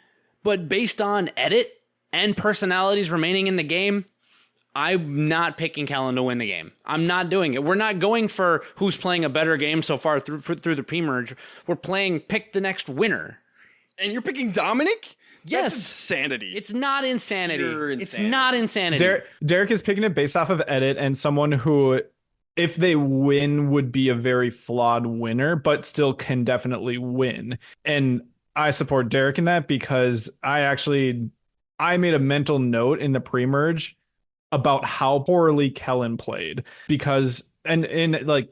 but based on edit and personalities remaining in the game, I'm not picking Kellen to win the game. I'm not doing it. We're not going for who's playing a better game so far through the pre-merge. We're playing pick the next winner. And you're picking Dominic? Yes. That's insanity. It's not insanity. Pure It's insanity. not insanity. Derek is picking it based off of edit and someone who, if they win, would be a very flawed winner, but still can definitely win. And I support Derek in that because I made a mental note in the pre-merge about how poorly Kellen played, because and like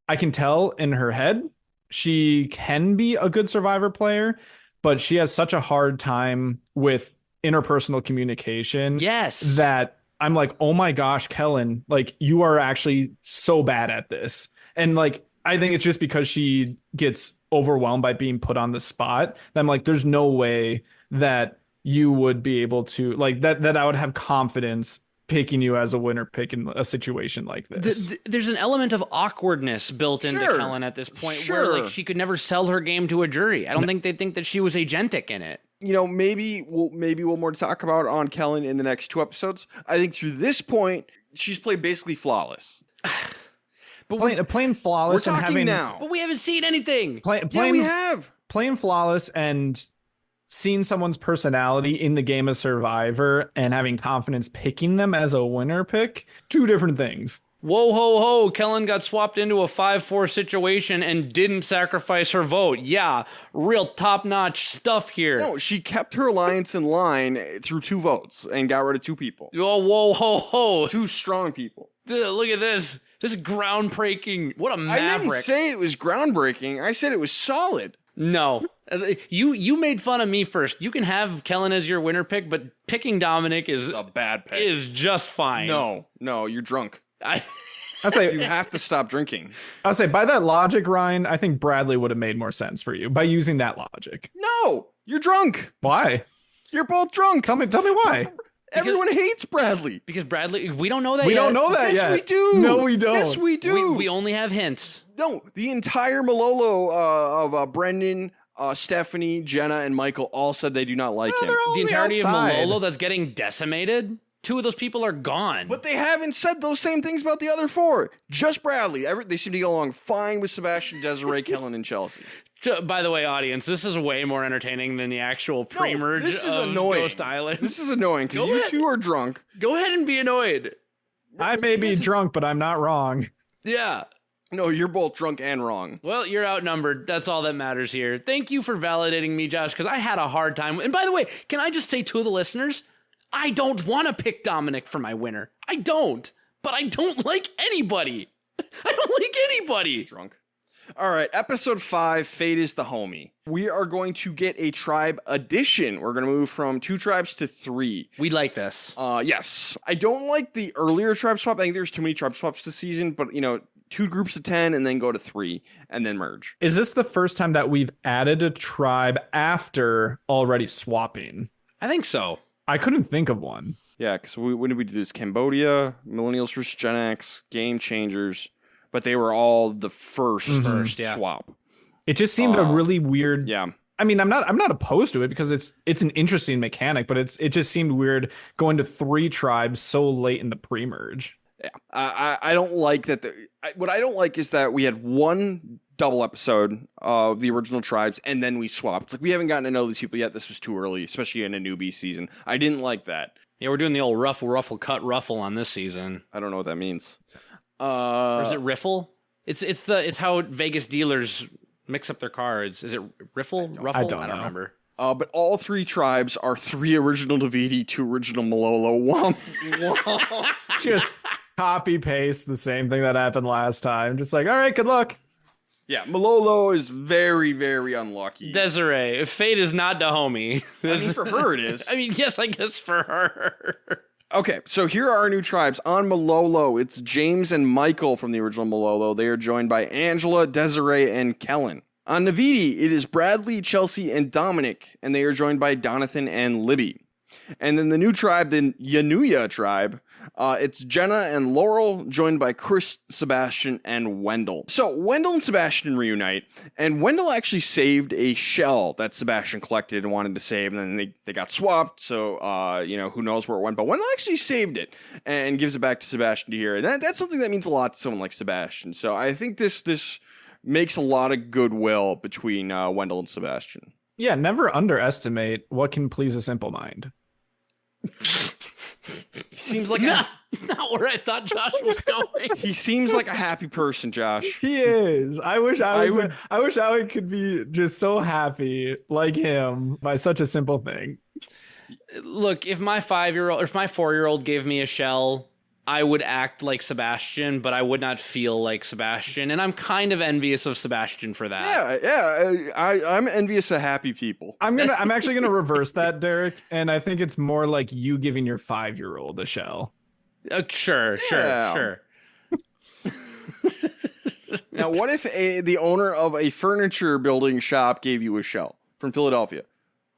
I can tell in her head she can be a good Survivor player, but she has such a hard time with interpersonal communication. Yes. That I'm like, oh my gosh, Kellen, like you are actually so bad at this. And like I think it's just because she gets overwhelmed by being put on the spot. I'm like, there's no way that you would be able to like that I would have confidence picking you as a winner pick in a situation like this. There's an element of awkwardness built into Sure. Kellen at this point, Sure. where like she could never sell her game to a jury. I don't think they'd think that she was agentic in it. Maybe we'll more to talk about on Kellen in the next 2 episodes. I think through this point, she's played basically flawless. But Playing flawless We're and talking having now. But we haven't seen anything. Yeah, we have. playing flawless and seeing someone's personality in the game of Survivor and having confidence picking them as a winner pick, 2 different things. Whoa, ho, ho. Kellen got swapped into a 5-4 situation and didn't sacrifice her vote. Yeah, real top-notch stuff here. No, she kept her alliance in line through 2 votes and got rid of 2 people. Oh, whoa, ho, ho. 2 strong people. Look at this. This is groundbreaking. What a I didn't maverick. say it was groundbreaking. I said it was solid. No. You made fun of me first. You can have Kellen as your winner pick, but picking Dominic is A bad pick. just fine. No, you're drunk. I'd You say, have to stop drinking. by that logic, Ryan, I think Bradley would have made more sense for you by using that logic. No, you're drunk. Why? You're both drunk. Tell me why. Everyone hates Bradley. Because Bradley, we don't know that We yet. don't know that Yes, yet. we do. No, we don't. Yes, we do. We only have hints. No, the entire Malolo of Brendan, Stephanie, Jenna, and Michael all said they do not like him. they're all The on entirety of outside. Malolo that's getting decimated. 2 of those people are gone. But they haven't said those same things about the other 4. Just Bradley. They seem to get along fine with Sebastian, Desiree, Kellen, and Chelsea. By the way, audience, this is way more entertaining than the actual pre-merge this is of annoying. Ghost Island. This is annoying because Go you ahead. 2 are drunk. Go ahead and be annoyed. I may be drunk, but I'm not wrong. Yeah. No, you're both drunk and wrong. Well, you're outnumbered. That's all that matters here. Thank you for validating me, Josh, because I had a hard time. And by the way, can I just say to the listeners, I don't want to pick Dominic for my winner. I don't. But I don't like anybody. I don't like anybody. Drunk. All right, episode 5, Fate is the Homie. We are going to get a tribe addition. We're going to move from 2 tribes to 3. We like this. Yes. I don't like the earlier tribe swap. I think there's too many tribe swaps this season, but 2 groups of 10 and then go to 3 and then merge. Is this the first time that we've added a tribe after already swapping? I think so. I couldn't think of one. Yeah, because when did we do this? Cambodia, Millennials vs. Gen X, Game Changers, but they were all the first, First, yeah. swap. It just seemed a really weird. Yeah. I mean, I'm not opposed to it because it's an interesting mechanic, but it just seemed weird going to 3 tribes so late in the pre-merge. Yeah. I don't like that. What I don't like is that we had 1 double episode of the original tribes and then we swapped. It's like we haven't gotten to know these people yet. This was too early, especially in a newbie season. I didn't like that. Yeah, we're doing the old ruffle, cut, ruffle on this season. I don't know what that means. Or is it riffle? It's how Vegas dealers mix up their cards. Is it riffle? Ruffle? I don't know. Remember. But all 3 tribes are 3 original Davidi, 2 original Malolo. Womp. Just copy paste the same thing that happened last time. Just like, all right, good luck. Yeah, Malolo is very, very unlucky. Desiree, fate is not the homie. I mean, for her it is. I mean, yes, I guess for her. Okay, so here are our new tribes. On Malolo, it's James and Michael from the original Malolo. They are joined by Angela, Desiree, and Kellen. On Navidi, it is Bradley, Chelsea, and Dominic, and they are joined by Donathan and Libby. And then the new tribe, the Yanuya tribe, it's Jenna and Laurel, joined by Chris, Sebastian, and Wendell. So Wendell and Sebastian reunite, and Wendell actually saved a shell that Sebastian collected and wanted to save, and then they got swapped, so, who knows where it went, but Wendell actually saved it and gives it back to Sebastian to hear. And that's something that means a lot to someone like Sebastian, so I think this makes a lot of goodwill between Wendell and Sebastian. Yeah, never underestimate what can please a simple mind. He seems like not where I thought Josh was going. he seems like a happy person, Josh. He is. I wish I could be just so happy like him by such a simple thing. Look, if my 4-year-old gave me a shell, I would act like Sebastian, but I would not feel like Sebastian, and I'm kind of envious of Sebastian for that. I'm envious of happy people. I'm actually gonna reverse that, Derek, and I think it's more like you giving your 5-year-old a shell. Sure. Now, what if the owner of a furniture building shop gave you a shell from Philadelphia?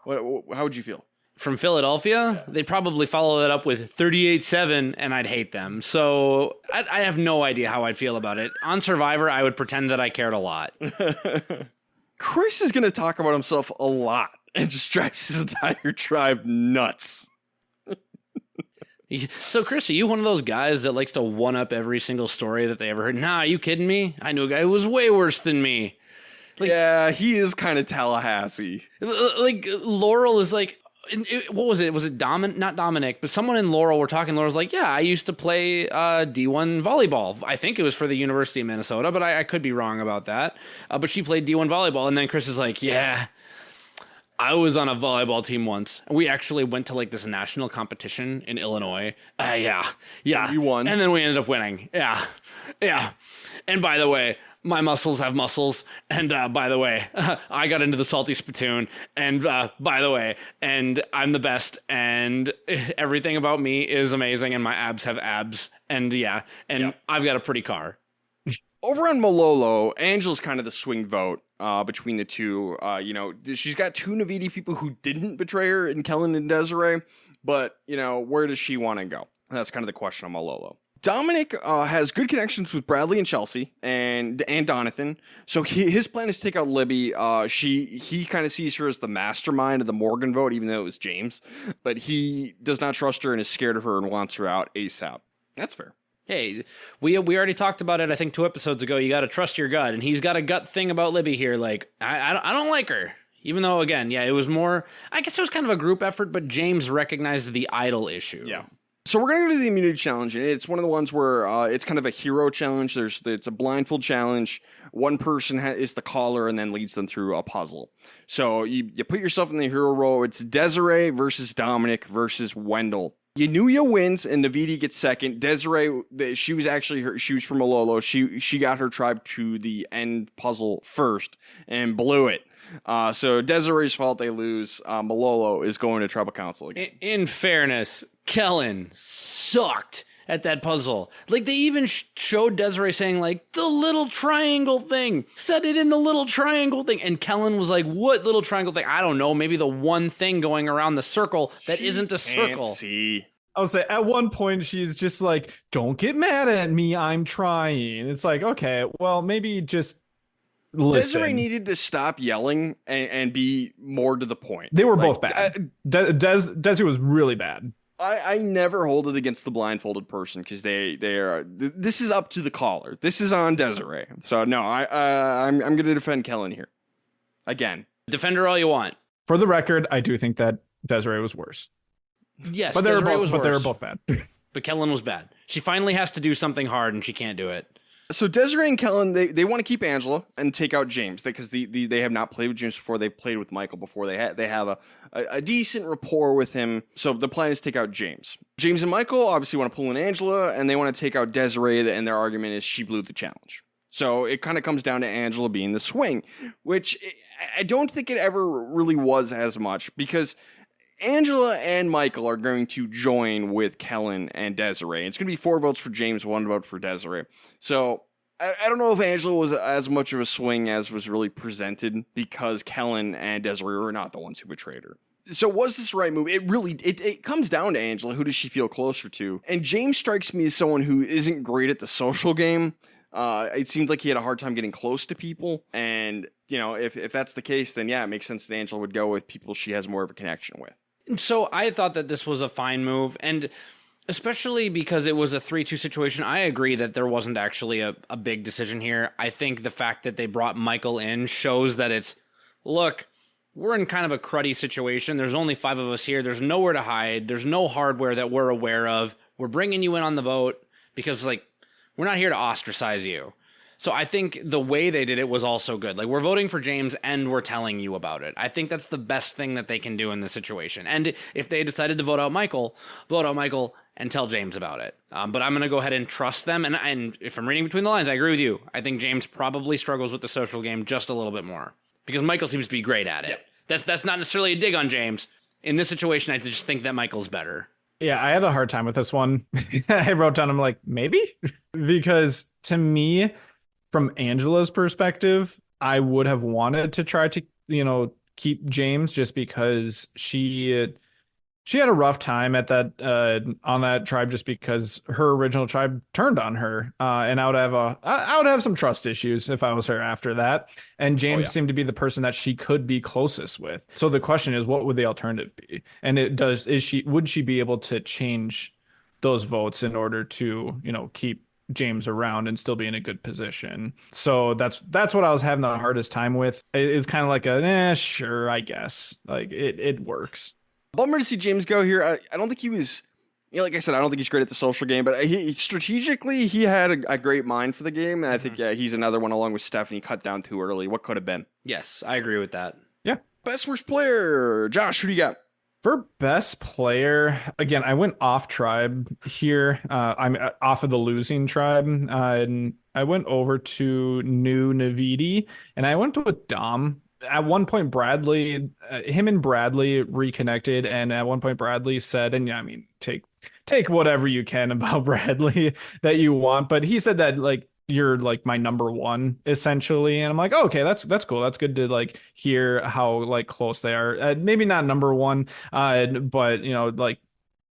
How would you feel? from Philadelphia, they'd probably follow it up with 38-7, and I'd hate them. So I have no idea how I'd feel about it. On Survivor, I would pretend that I cared a lot. Chris is going to talk about himself a lot and just drives his entire tribe nuts. So, Chris, are you one of those guys that likes to one-up every single story that they ever heard? Nah, are you kidding me? I knew a guy who was way worse than me. Like, yeah, he is kind of Tallahassee. Like, Laurel is like... What was it? Was it not Dominic, but someone in Laurel were talking. Laurel's like, yeah, I used to play D1 volleyball. I think it was for the University of Minnesota, but I could be wrong about that. But she played D1 volleyball. And then Chris is like, yeah, I was on a volleyball team once. We actually went to like this national competition in Illinois. Yeah. You won. And then we ended up winning. Yeah. And by the way, my muscles have muscles. And by the way, I got into the salty spittoon. And by the way, and I'm the best. And everything about me is amazing. And my abs have abs. And I've got a pretty car. Over on Malolo, Angela's kind of the swing vote between the two. She's got two Navidi people who didn't betray her in Kellen and Desiree. But, where does she want to go? That's kind of the question on Malolo. Dominic has good connections with Bradley and Chelsea and Donathan. So his plan is to take out Libby. He kind of sees her as the mastermind of the Morgan vote, even though it was James. But he does not trust her and is scared of her and wants her out ASAP. That's fair. Hey, we already talked about it, I think 2 episodes ago. You got to trust your gut. And he's got a gut thing about Libby here. Like, I don't like her. Even though, again, it was more, I guess it was kind of a group effort, but James recognized the idol issue. Yeah. So we're going to go to the immunity challenge, and it's one of the ones where it's kind of a hero challenge. It's a blindfold challenge. One person is the caller and then leads them through a puzzle. So you put yourself in the hero role. It's Desiree versus Dominic versus Wendell. Yanuya wins and Navidi gets second. Desiree, she was from Malolo. She got her tribe to the end puzzle first and blew it. So Desiree's fault, they lose. Malolo is going to tribal council again. In fairness, Kellen sucked at that puzzle. Like, they even showed Desiree saying, like, the little triangle thing. Said it in the little triangle thing. And Kellen was like, what little triangle thing? I don't know. Maybe the one thing going around the circle that isn't a circle. See. I'll say at one point she's just like, don't get mad at me, I'm trying. It's like, okay, well, maybe just listen. Desiree needed to stop yelling and be more to the point. They were both bad. Desiree was really bad. I never hold it against the blindfolded person because they are. This is up to the caller. This is on Desiree. So no, I'm going to defend Kellen here. Again, defend her all you want. For the record, I do think that Desiree was worse. Yes, but they were both bad. But Kellen was bad. She finally has to do something hard, and she can't do it. So Desiree and Kellen, they want to keep Angela and take out James because they have not played with James before. They've played with Michael before. They have a decent rapport with him. So the plan is to take out James. James and Michael obviously want to pull in Angela, and they want to take out Desiree, and their argument is she blew the challenge. So it kind of comes down to Angela being the swing, which I don't think it ever really was as much because Angela and Michael are going to join with Kellen and Desiree. It's going to be 4 votes for James, 1 vote for Desiree. So I don't know if Angela was as much of a swing as was really presented because Kellen and Desiree were not the ones who betrayed her. So was this the right move? It comes down to Angela. Who does she feel closer to? And James strikes me as someone who isn't great at the social game. It seemed like he had a hard time getting close to people. And, if that's the case, then yeah, it makes sense that Angela would go with people she has more of a connection with. So I thought that this was a fine move, and especially because it was a 3-2 situation, I agree that there wasn't actually a big decision here. I think the fact that they brought Michael in shows that it's, look, we're in kind of a cruddy situation. There's only 5 of us here. There's nowhere to hide. There's no hardware that we're aware of. We're bringing you in on the vote because, we're not here to ostracize you. So I think the way they did it was also good. We're voting for James and we're telling you about it. I think that's the best thing that they can do in this situation. And if they decided to vote out Michael and tell James about it. But I'm going to go ahead and trust them. And if I'm reading between the lines, I agree with you. I think James probably struggles with the social game just a little bit more because Michael seems to be great at it. Yep. That's not necessarily a dig on James. In this situation, I just think that Michael's better. Yeah, I had a hard time with this one. I wrote down, I'm like, maybe? Because to me, from Angela's perspective, I would have wanted to try to, keep James just because she She had a rough time at that on that tribe just because her original tribe turned on her, and I would have some trust issues if I was her after that. And James yeah. seemed to be the person that she could be closest with. So the question is, what would the alternative be? And would she be able to change those votes in order to keep James around and still be in a good position? So that's what I was having the hardest time with. It's kind of like sure, I guess, like it works. Bummer to see James go here. I don't think he was, like I said, I don't think he's great at the social game, but strategically, he had a great mind for the game. And I think, he's another one along with Stephanie cut down too early. What could have been? Yes, I agree with that. Yeah. Best worst player. Josh, who do you got? For best player, again, I went off tribe here. I'm off of the losing tribe. And I went over to New Navidi, and I went with Dom. At one point, him and Bradley reconnected, and at one point, Bradley said, and I mean, take whatever you can about Bradley that you want, but he said that like you're like my number one essentially, and I'm like, oh, okay, that's cool. That's good to like hear how like close they are. Maybe not number one, but like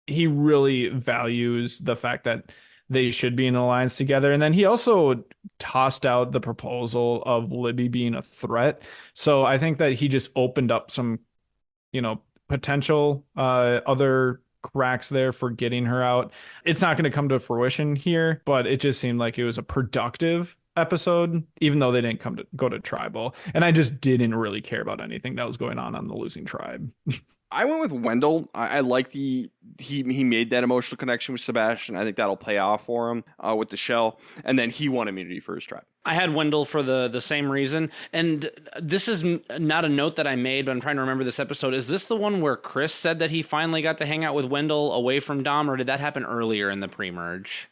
he really values the fact that they should be in an alliance together. And then he also tossed out the proposal of Libby being a threat. So I think that he just opened up some, potential other cracks there for getting her out. It's not going to come to fruition here, but it just seemed like it was a productive episode, even though they didn't go to tribal. And I just didn't really care about anything that was going on the losing tribe. I went with Wendell. I like he made that emotional connection with Sebastian. I think that'll pay off for him with the shell. And then he won immunity for his tribe. I had Wendell for the same reason. And this is not a note that I made, but I'm trying to remember this episode. Is this the one where Chris said that he finally got to hang out with Wendell away from Dom, or did that happen earlier in the pre-merge?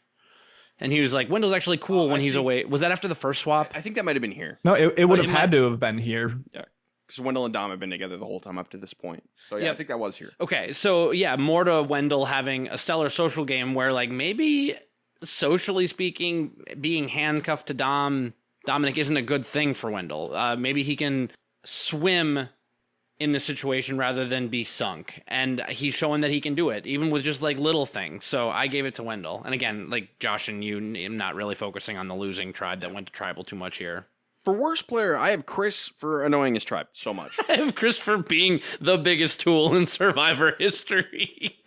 And he was like, Wendell's actually cool when he's away. Was that after the first swap? I think that might have been here. No, it would have had to have been here. Yeah. Because Wendell and Dom have been together the whole time up to this point. So, yeah, I think that was here. Okay, so, yeah, more to Wendell having a stellar social game where, like, maybe, socially speaking, being handcuffed to Dominic isn't a good thing for Wendell. Maybe he can swim in the situation rather than be sunk. And he's showing that he can do it, even with just, like, little things. So I gave it to Wendell. And again, like Josh and you, I'm not really focusing on the losing tribe that went to tribal too much here. For worst player, I have Chris for annoying his tribe so much. I have Chris for being the biggest tool in Survivor history.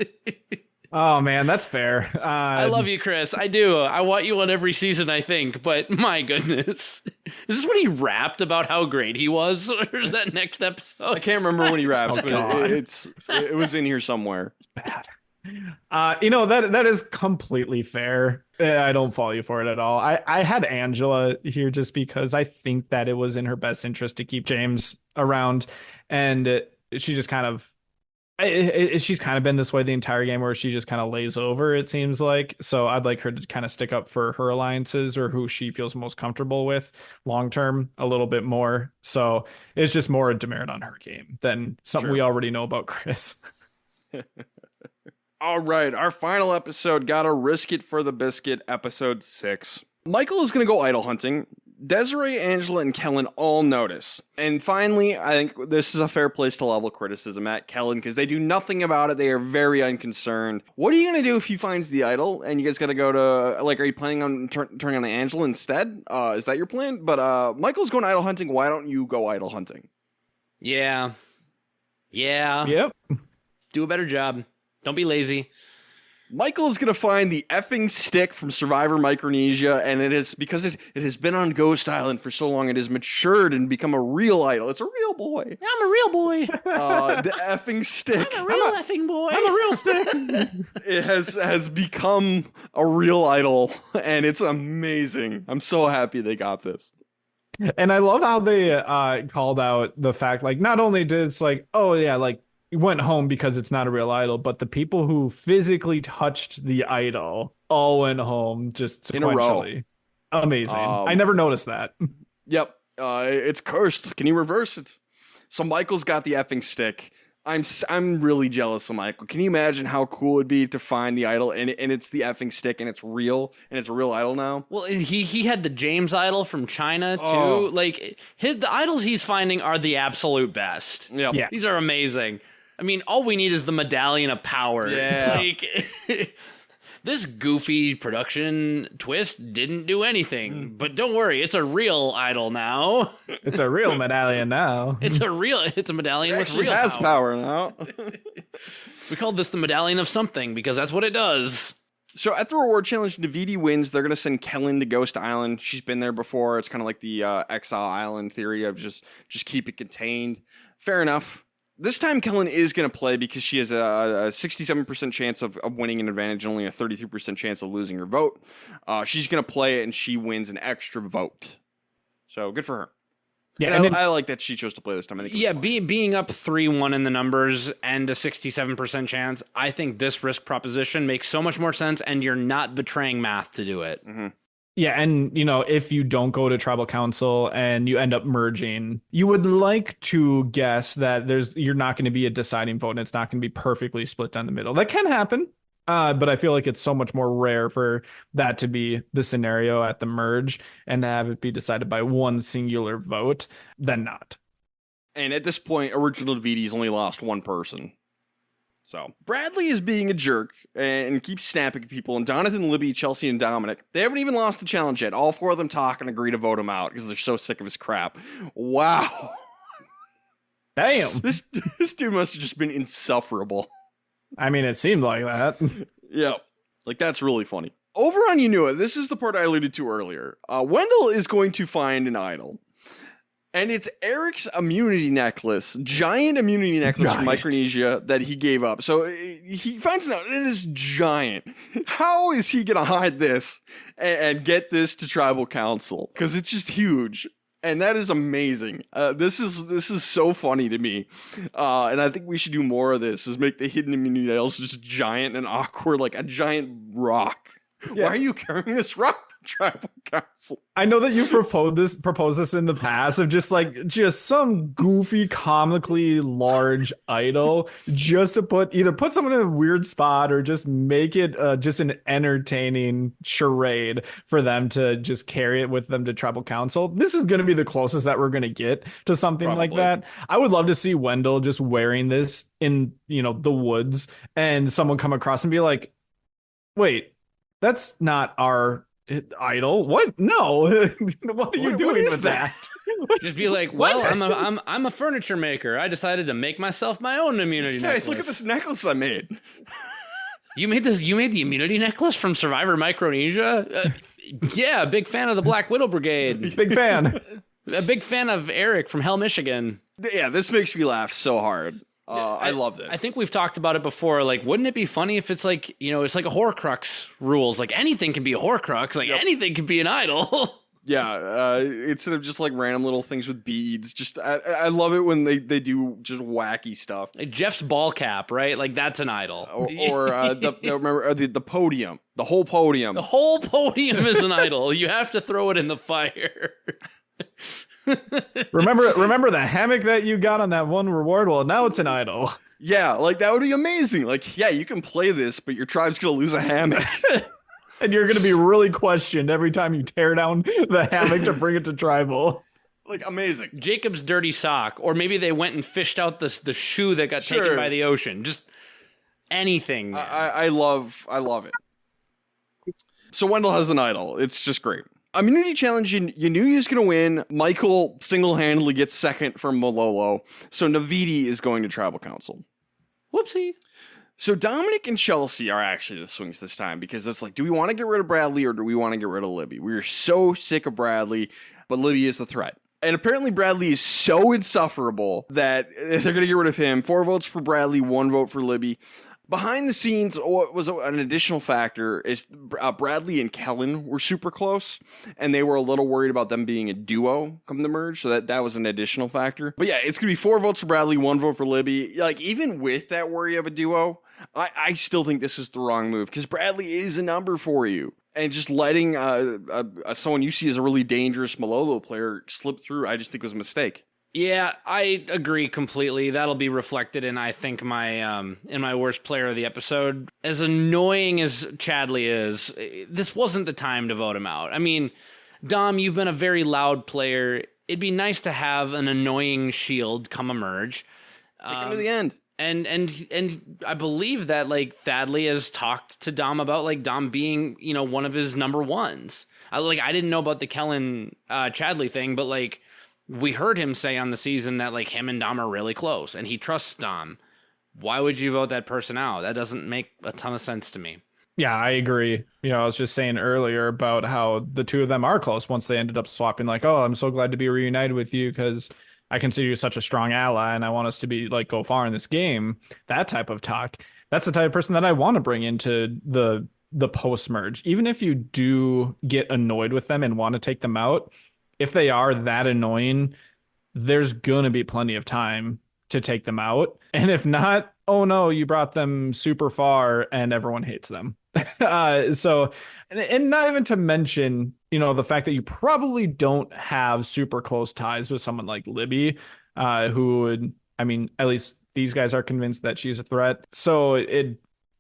Oh, man, that's fair. I love you, Chris. I do. I want you on every season, I think. But my goodness. Is this when he rapped about how great he was? Or is that next episode? I can't remember when he raps, Oh, but God. it was in here somewhere. It's bad. That is completely fair. I don't fault you for it at all. I had Angela here just because I think that it was in her best interest to keep James around, and she just kind of she's kind of been this way the entire game where she just kind of lays over, it seems like. So I'd like her to kind of stick up for her alliances or who she feels most comfortable with long term a little bit more. So it's just more a demerit on her game than something we already know about Chris. All right, our final episode, Gotta Risk It for the Biscuit, episode 6. Michael is going to go idol hunting. Desiree, Angela, and Kellen all notice. And finally, I think this is a fair place to level criticism at Kellen because they do nothing about it. They are very unconcerned. What are you going to do if he finds the idol and you guys got to go to, like, are you planning on turning on Angela instead? Is that your plan? But Michael's going idol hunting. Why don't you go idol hunting? Yeah. Yep. Do a better job. Don't be lazy. Michael is going to find the effing stick from Survivor Micronesia, and it is because it has been on Ghost Island for so long, it has matured and become a real idol. It's a real boy. I'm a real boy. The effing stick. I'm a real effing boy. I'm a real stick. It has become a real idol, and it's amazing. I'm so happy they got this. And I love how they called out the fact, like, not only did it's like, oh yeah, like, went home because it's not a real idol, but the people who physically touched the idol all went home just sequentially. In a row. Amazing. I never noticed that. Yep. It's cursed. Can you reverse it? So Michael's got the effing stick. I'm really jealous of Michael. Can you imagine how cool it'd be to find the idol and it's the effing stick and it's real and it's a real idol now? Well, he had the James idol from China too. Oh. Like the idols he's finding are the absolute best. Yep. Yeah. These are amazing. I mean, all we need is the medallion of power. Yeah. Like, this goofy production twist didn't do anything. But don't worry, it's a real idol now. It's a real medallion now. It's a medallion with Actually real has power. power now. We called this the medallion of something because that's what it does. So at the reward challenge, Navidi wins. They're going to send Kellen to Ghost Island. She's been there before. It's kind of like the Exile Island theory of just keep it contained. Fair enough. This time Kellen is going to play because she has a 67% chance of winning an advantage and only a 33% chance of losing her vote. She's going to play it and she wins an extra vote. So good for her. Yeah, And I like that she chose to play this time. I think being up 3-1 in the numbers and a 67% chance, I think this risk proposition makes so much more sense, and you're not betraying math to do it. Mm-hmm. Yeah, and if you don't go to tribal council and you end up merging, you would like to guess that you're not going to be a deciding vote and it's not going to be perfectly split down the middle. That can happen. But I feel like it's so much more rare for that to be the scenario at the merge and to have it be decided by one singular vote than not. And at this point, Original Navidi's only lost one person. So Bradley is being a jerk and keeps snapping at people. And Jonathan, Libby, Chelsea, and Dominic, they haven't even lost the challenge yet. All four of them talk and agree to vote him out because they're so sick of his crap. Wow. Damn. This dude must have just been insufferable. I mean, it seemed like that. Yeah. Like, that's really funny. Over on You Knew It, this is the part I alluded to earlier. Wendell is going to find an idol. And it's Eric's immunity necklace, giant immunity necklace from Micronesia that he gave up. So he finds out it is giant. How is he going to hide this and get this to tribal council? Because it's just huge. And that is amazing. This is so funny to me. And I think we should do more of this, is make the hidden immunity nails just giant and awkward, like a giant rock. Yeah. Why are you carrying this rock to tribal council? I know that you've proposed this in the past of just some goofy, comically large idol just to put someone in a weird spot or just make it just an entertaining charade for them to just carry it with them to tribal council. This is going to be the closest that we're going to get to something like that. I would love to see Wendell just wearing this in, the woods and someone come across and be like, wait, that's not our idol. What? No. What are you doing with that? Just be like, well, I'm a furniture maker. I decided to make myself my own immunity necklace. Guys, look at this necklace I made. You made the immunity necklace from Survivor Micronesia? Yeah, big fan of the Black Widow Brigade. Big fan. A big fan of Eric from Hell, Michigan. Yeah, this makes me laugh so hard. I love this. I think we've talked about it before. Like, wouldn't it be funny if it's like, it's like a Horcrux rules. Like, anything can be a Horcrux. Like, anything can be an idol. Yeah, instead of just like random little things with beads. Just I love it when they do just wacky stuff. Like Jeff's ball cap, right? Like, that's an idol. Or the podium. The whole podium. The whole podium is an idol. You have to throw it in the fire. Remember the hammock that you got on that one reward? Well, now it's an idol. Yeah, like that would be amazing. Like, yeah, you can play this, but your tribe's gonna lose a hammock. And you're gonna be really questioned every time you tear down the hammock to bring it to tribal. Like, amazing. Jacob's dirty sock. Or maybe they went and fished out the shoe that got taken by the ocean. Just anything. I love it. So Wendell has an idol. It's just great. Immunity challenge, you knew he was going to win. Michael single-handedly gets second from Malolo. So Navidi is going to tribal council. Whoopsie. So Dominic and Chelsea are actually the swings this time because it's like, do we want to get rid of Bradley or do we want to get rid of Libby? We are so sick of Bradley, but Libby is the threat. And apparently Bradley is so insufferable that they're going to get rid of him. 4 votes for Bradley, 1 vote for Libby. Behind the scenes, what was an additional factor is Bradley and Kellen were super close, and they were a little worried about them being a duo come the merge, so that was an additional factor. But yeah, it's going to be 4 votes for Bradley, 1 vote for Libby. Like, even with that worry of a duo, I still think this is the wrong move, because Bradley is a number for you. And just letting someone you see as a really dangerous Malolo player slip through, I just think was a mistake. Yeah, I agree completely. That'll be reflected in, I think, my in my worst player of the episode. As annoying as Chadley is, this wasn't the time to vote him out. I mean, Dom, you've been a very loud player. It'd be nice to have an annoying shield come emerge. Take him to the end. And I believe that like Thadley has talked to Dom about like Dom being, you know, one of his number ones. I didn't know about the Kellen Chadley thing, but like we heard him say on the season that like him and Dom are really close and he trusts Dom. Why would you vote that person out? That doesn't make a ton of sense to me. Yeah, I agree. You know, I was just saying earlier about how the two of them are close once they ended up swapping, like, oh, I'm so glad to be reunited with you because I consider you such a strong ally and I want us to be like go far in this game. That type of talk. That's the type of person that I want to bring into the post merge. Even if you do get annoyed with them and want to take them out, if they are that annoying, there's gonna be plenty of time to take them out. And if not, oh no, you brought them super far and everyone hates them. So, and not even to mention, you know, the fact that you probably don't have super close ties with someone like Libby, who would, I mean, at least these guys are convinced that she's a threat. So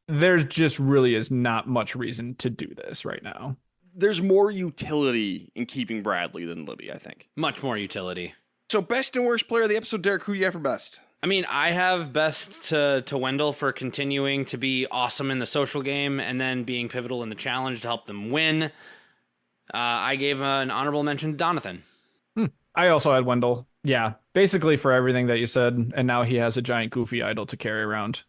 there's just really is not much reason to do this right now. There's more utility in keeping Bradley than Libby, I think. Much more utility. So best and worst player of the episode, Derek, who do you have for best? I mean, I have best to Wendell for continuing to be awesome in the social game and then being pivotal in the challenge to help them win. I gave an honorable mention to Donathan. I also had Wendell. Yeah, basically for everything that you said. And now he has a giant goofy idol to carry around.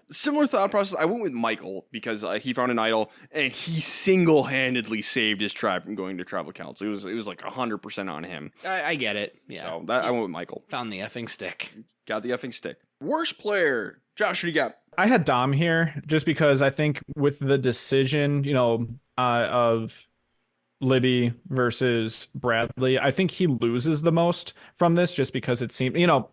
Similar thought process. I went with Michael because he found an idol and he single-handedly saved his tribe from going to tribal council. It was like 100% on him. I get it. Yeah. So I went with Michael. Found the effing stick. Got the effing stick. Worst player, Josh. Who do you got? I had Dom here just because I think with the decision, you know, of Libby versus Bradley, I think he loses the most from this just because it seemed, you know,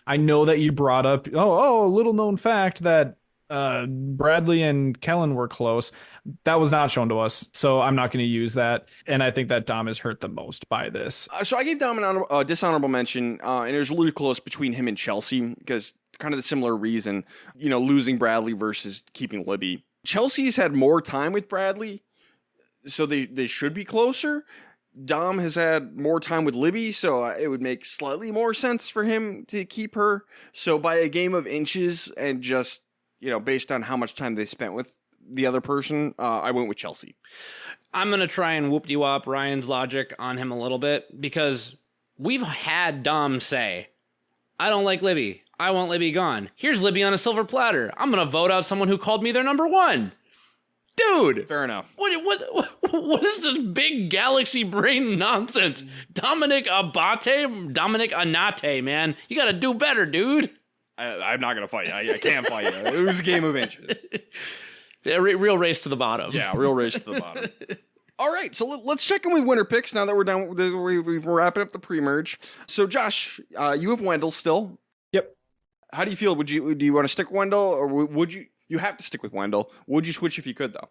I know that you brought up, little known fact that Bradley and Kellen were close. That was not shown to us, so I'm not going to use that. And I think that Dom is hurt the most by this. So I gave Dom an dishonorable mention, and it was really close between him and Chelsea because kind of the similar reason, you know, losing Bradley versus keeping Libby. Chelsea's had more time with Bradley, so they should be closer. Dom has had more time with Libby, so it would make slightly more sense for him to keep her. So by a game of inches and just, you know, based on how much time they spent with the other person, I went with Chelsea. I'm going to try and whoop-de-wop Ryan's logic on him a little bit because we've had Dom say, I don't like Libby. I want Libby gone. Here's Libby on a silver platter. I'm going to vote out someone who called me their number one. Dude, fair enough. What is this big galaxy brain nonsense? Dominic Anate, man. You got to do better, dude. I'm not going to fight you. I can't fight you. It was a game of inches. Real race to the bottom. Yeah, real race to the bottom. All right, so let's check in with winner picks now that we're done. We're wrapping up the pre-merge. So, Josh, you have Wendell still. Yep. How do you feel? Do you want to stick with Wendell, or would you? You have to stick with Wendell. Would you switch if you could, though?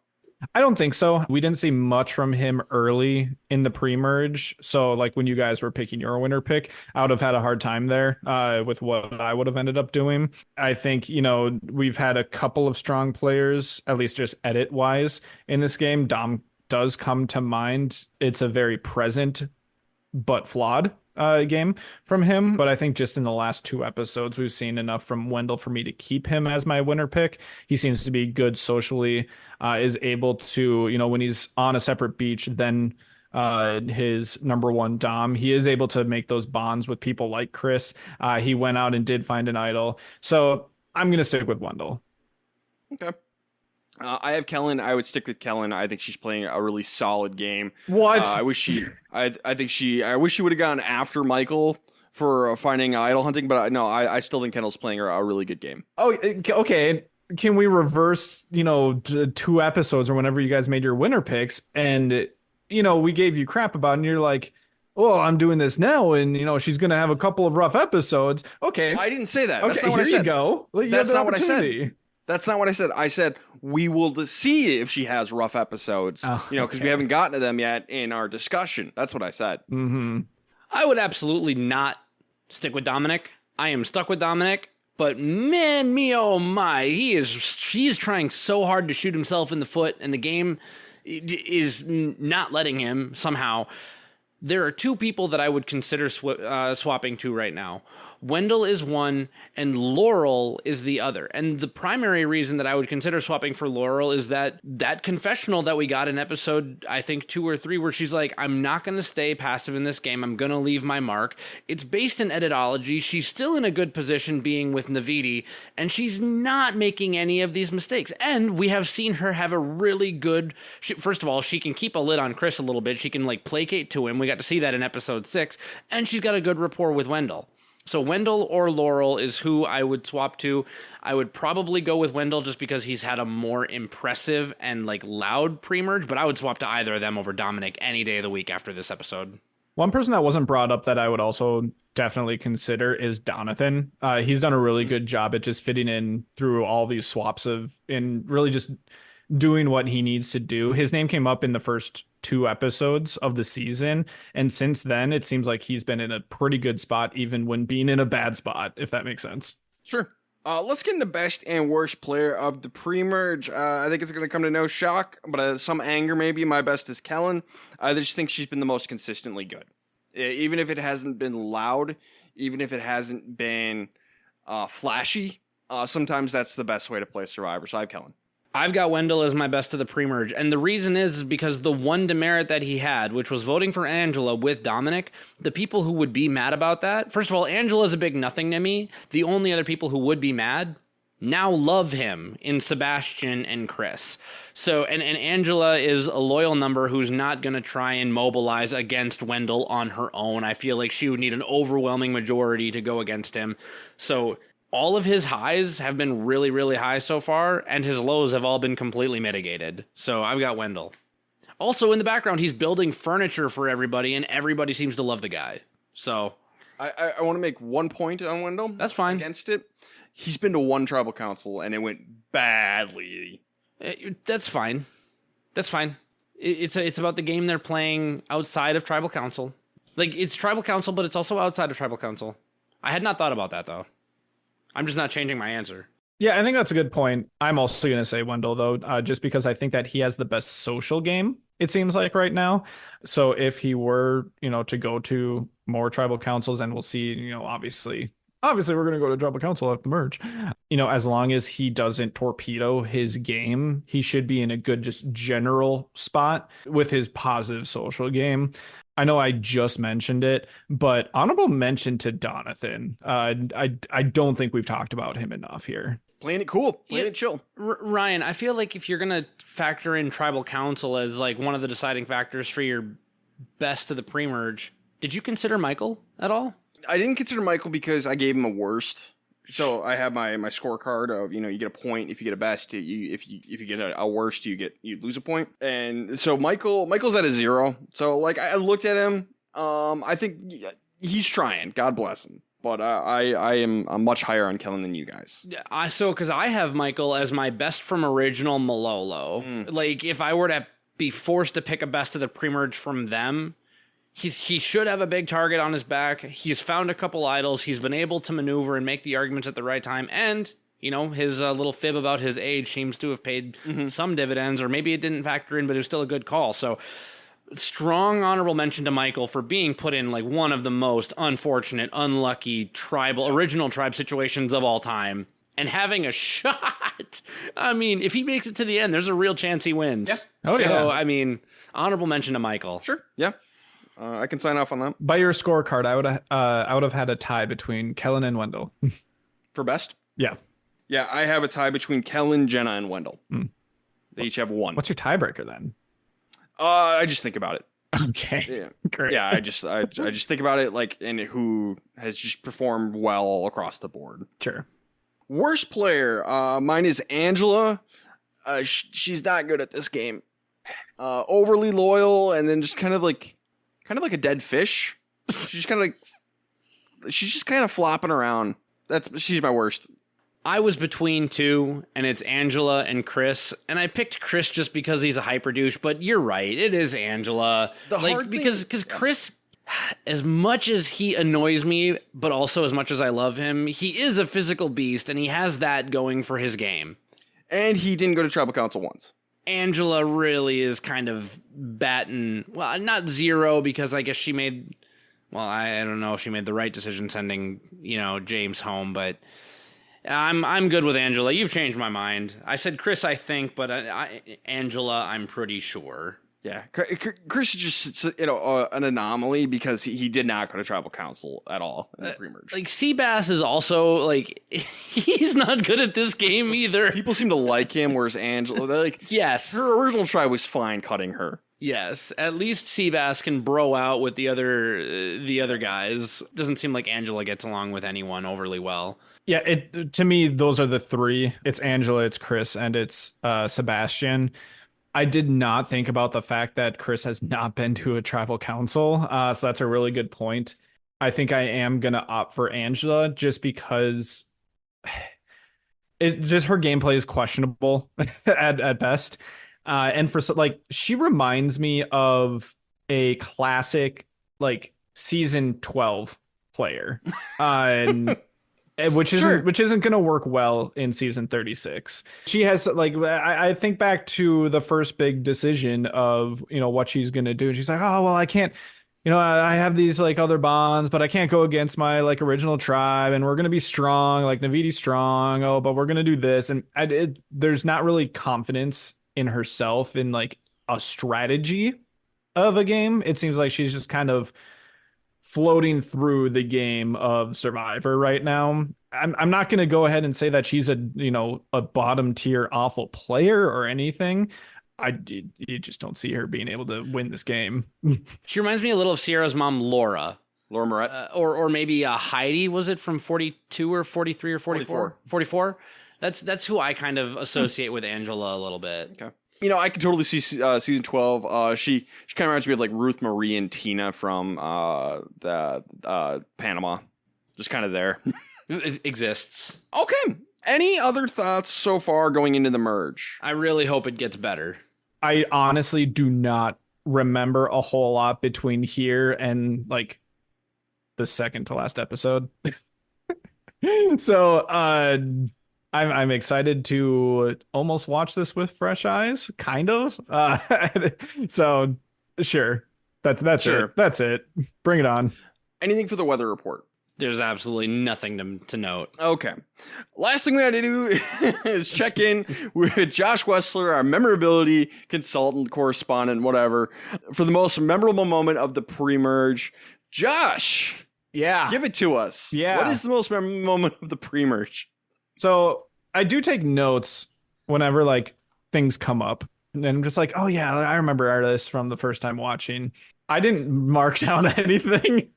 I don't think so. We didn't see much from him early in the pre-merge. So, like, when you guys were picking your winner pick, I would have had a hard time there with what I would have ended up doing. I think, you know, we've had a couple of strong players, at least just edit-wise, in this game. Dom does come to mind. It's a very present but flawed game from him, but I think just in the last 2 episodes we've seen enough from Wendell for me to keep him as my winner pick. He seems to be good socially, is able to, you know, when he's on a separate beach than his number one Dom, he is able to make those bonds with people like Chris. He went out and did find an idol, so I'm gonna stick with Wendell. Okay. I have Kellen. I would stick with Kellen. I think she's playing a really solid game. What? I wish she would have gone after Michael for finding idol hunting, but no, I still think Kendall's playing a really good game. Oh, okay. Can we reverse, you know, 2 episodes or whenever you guys made your winner picks, and you know we gave you crap about it, and you're like, oh, I'm doing this now, and you know she's gonna have a couple of rough episodes. Okay, I didn't say that. Okay, That's not what I said. Here you go. That's not what I said. That's not what I said. I said we will see if she has rough episodes, because we haven't gotten to them yet in our discussion. That's what I said. Mm-hmm. I would absolutely not stick with Dominic. I am stuck with Dominic, but man, me, oh my, he is trying so hard to shoot himself in the foot, and the game is not letting him somehow. There are 2 people that I would consider swapping to right now. Wendell is one and Laurel is the other. And the primary reason that I would consider swapping for Laurel is that confessional that we got in episode, I think 2 or 3, where she's like, I'm not going to stay passive in this game. I'm going to leave my mark. It's based in editology. She's still in a good position being with Navidi, and she's not making any of these mistakes. And we have seen her have a really good, first of all, she can keep a lid on Chris a little bit. She can like placate to him. We got to see that in episode 6, and she's got a good rapport with Wendell. So Wendell or Laurel is who I would swap to. I would probably go with Wendell just because he's had a more impressive and like loud pre-merge, but I would swap to either of them over Dominic any day of the week after this episode. One person that wasn't brought up that I would also definitely consider is Donathan. He's done a really good job at just fitting in through all these swaps and really just doing what he needs to do. His name came up in the first 2 episodes of the season, and since then it seems like he's been in a pretty good spot even when being in a bad spot, if that makes sense. Sure. Let's get into best and worst player of the pre-merge. I think it's going to come to no shock, but some anger maybe. My best is Kellen. I just think she's been the most consistently good. Even if it hasn't been loud, even if it hasn't been flashy, sometimes that's the best way to play Survivor. So I have Kellen. I've got Wendell as my best of the pre-merge, and the reason is because the one demerit that he had, which was voting for Angela with Dominic, the people who would be mad about that, first of all, Angela's a big nothing to me. The only other people who would be mad now love him in Sebastian and Chris. So, and Angela is a loyal number who's not going to try and mobilize against Wendell on her own. I feel like she would need an overwhelming majority to go against him. So all of his highs have been really, really high so far, and his lows have all been completely mitigated. So I've got Wendell. Also, in the background, he's building furniture for everybody, and everybody seems to love the guy. So I want to make one point on Wendell. That's fine. Against it. He's been to one tribal council, and it went badly. That's fine. That's fine. It's about the game they're playing outside of tribal council. Like, it's tribal council, but it's also outside of tribal council. I had not thought about that, though. I'm just not changing my answer. Yeah, I think that's a good point. I'm also going to say Wendell, though, just because I think that he has the best social game, it seems like right now. So if he were, to go to more tribal councils, and we'll see, obviously we're going to go to tribal council at the merge, as long as he doesn't torpedo his game, he should be in a good, just general spot with his positive social game. I know I just mentioned it, but honorable mention to Donathan. I don't think we've talked about him enough here. Playing it cool, playing it chill. Ryan, I feel like if you're going to factor in tribal council as like one of the deciding factors for your best of the pre-merge, did you consider Michael at all? I didn't consider Michael because I gave him a worst. So I have my scorecard of, you get a point if you get a best. If you get a worst, you lose a point. And so Michael's at a 0. So like I looked at him. I think he's trying. God bless him. But I'm much higher on Kellen than you guys. Because I have Michael as my best from original Malolo. Like if I were to be forced to pick a best of the pre-merge from them, he should have a big target on his back. He's found a couple idols. He's been able to maneuver and make the arguments at the right time. And, his little fib about his age seems to have paid some dividends, or maybe it didn't factor in, but it was still a good call. So strong honorable mention to Michael for being put in like one of the most unfortunate, unlucky original tribe situations of all time. And having a shot. I mean, if he makes it to the end, there's a real chance he wins. Yeah. Oh, yeah. So, I mean, honorable mention to Michael. Sure. Yeah. I can sign off on that. By your scorecard, I would have had a tie between Kellen and Wendell. For best? Yeah. Yeah, I have a tie between Kellen, Jenna, and Wendell. They each have 1. What's your tiebreaker then? I just think about it. Okay. Yeah. Great. Yeah, I just think about it like, and who has just performed well all across the board. Sure. Worst player, mine is Angela. She's not good at this game. Overly loyal, and then just kind of like a dead fish. She's just kind of flopping around. She's my worst. I was between 2, and it's Angela and Chris, and I picked Chris just because he's a hyper douche. But you're right, it is Angela. Because Chris, as much as he annoys me, but also as much as I love him, he is a physical beast, and he has that going for his game. And he didn't go to tribal council once. Angela really is kind of batting, well, not 0, because I guess she made Well, I don't know if she made the right decision sending, James home, but I'm good with Angela. You've changed my mind. I said Chris, I think, but Angela, I'm pretty sure. Yeah, Chris is just an anomaly because he did not go to tribal council at all in the pre-merge. Like Seabass is also like he's not good at this game either. People seem to like him, whereas Angela, yes, her original try was fine cutting her. Yes, at least Seabass can bro out with the other guys. Doesn't seem like Angela gets along with anyone overly well. Yeah, to me, those are the three. It's Angela, it's Chris, and it's Sebastian. I did not think about the fact that Chris has not been to a tribal council, so that's a really good point. I think I am gonna opt for Angela just because her gameplay is questionable at best. And she reminds me of a classic season 12 player, which isn't going to work well in season 36. She has I think back to the first big decision of what she's going to do, and she's like, oh well, I can't. I have these other bonds, but I can't go against my original tribe, and we're gonna be strong, Naviti's strong. Oh, but we're gonna do this, and there's not really confidence in herself in a strategy of a game. It seems like she's just kind of floating through the game of Survivor right now. I'm not going to go ahead and say that she's a bottom tier awful player or anything. You just don't see her being able to win this game. She reminds me a little of Sierra's mom, Laura Moret, or maybe Heidi. Was it from 42 or 43 or 44? 44. That's who I kind of associate with Angela a little bit. Okay. I could totally see season 12. She kind of reminds me of Ruth Marie and Tina from the Panama. Just kind of there. It exists. Okay. Any other thoughts so far going into the merge? I really hope it gets better. I honestly do not remember a whole lot between here and the second to last episode. So I'm excited to almost watch this with fresh eyes, kind of. So sure, that's sure. it. That's it. Bring it on. Anything for the weather report? There's absolutely nothing to note. Okay. Last thing we had to do is check in with Josh Wessler, our memorability consultant, correspondent, whatever, for the most memorable moment of the pre-merge. Josh, yeah, give it to us. Yeah, what is the most memorable moment of the pre-merge? So I do take notes whenever things come up, and I'm just like, oh yeah, I remember this from the first time watching. I didn't mark down anything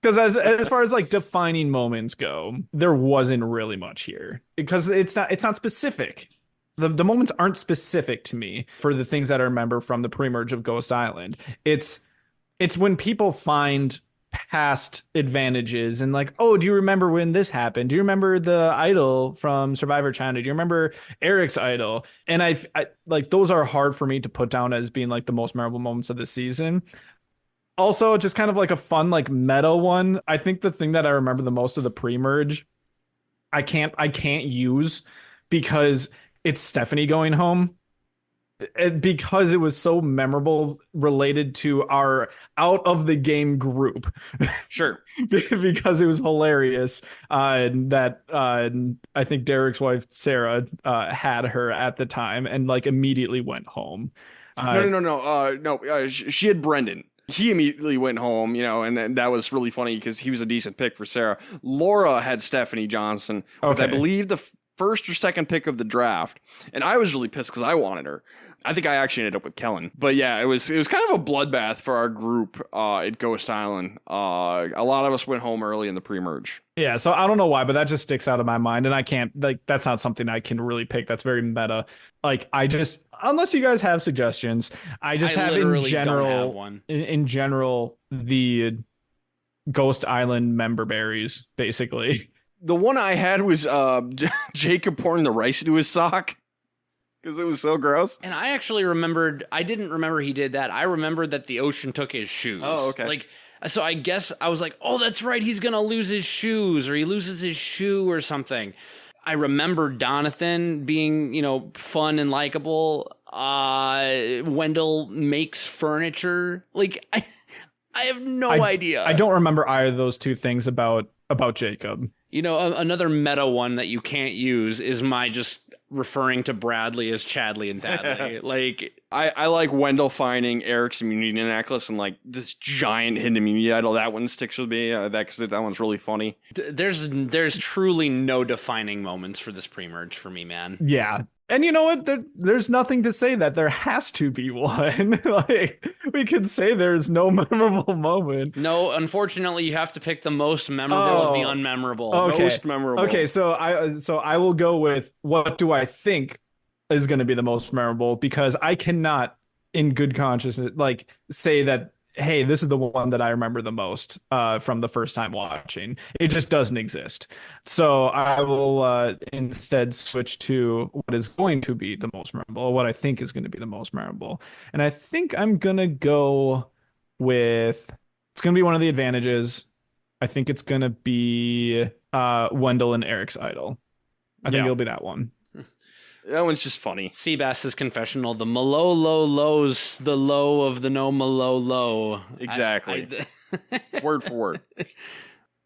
because as far as defining moments go, there wasn't really much here because it's not specific. The moments aren't specific to me for the things that I remember from the pre-merge of Ghost Island. It's when people find past advantages and oh, do you remember when this happened? Do you remember the idol from Survivor China? Do you remember Eric's idol? And I those are hard for me to put down as being the most memorable moments of the season. Also, just kind of a fun meta one. I think the thing that I remember the most of the pre-merge, I can't use because it's Stephanie going home. Because it was so memorable related to our out of the game group. Sure. Because it was hilarious that I think Derek's wife, Sarah, had her at the time and immediately went home. No. She had Brendan. He immediately went home, and then that was really funny because he was a decent pick for Sarah. Laura had Stephanie Johnson with, I believe, the first or second pick of the draft. And I was really pissed because I wanted her. I think I actually ended up with Kellen. But yeah, it was kind of a bloodbath for our group at Ghost Island. A lot of us went home early in the pre-merge. Yeah, so I don't know why, but that just sticks out of my mind. And I can't, that's not something I can really pick. That's very meta. Unless you guys have suggestions, I have in general, don't have one. In general, the Ghost Island member berries, basically. The one I had was Jacob pouring the rice into his sock. Because it was so gross. And I actually I didn't remember he did that. I remembered that the ocean took his shoes. Oh, okay. So I guess I was like, oh, that's right. He's going to lose his shoes or he loses his shoe or something. I remember Donathan being, fun and likable. Wendell makes furniture. I have no idea. I don't remember either of those two things about Jacob. You know, another meta one that you can't use is my just referring to Bradley as Chadley and Thadley. Like, I like Wendell finding Eric's immunity necklace and like this giant hidden immunity idol. That one sticks with me. Because that one's really funny. there's truly no defining moments for this pre-merge for me, man. Yeah. And you know what? There's nothing to say that there has to be one. Like, we could say there's no memorable moment. No, unfortunately, you have to pick the most memorable of the unmemorable. Okay. Most memorable. Okay, so I will go with what do I think is going to be the most memorable, because I cannot, in good consciousness, like say that, hey, this is the one that I remember the most from the first time watching. It just doesn't exist. So I will instead switch to what is going to be the most memorable, or what I think is going to be the most memorable. And I think I'm going to go with, it's going to be one of the advantages. I think it's going to be Wendell and Eric's idol. I think it'll be that one. That one's just funny. Seabass's confessional, the Malolo lows, the low of the no Malo low. Exactly. Word for word.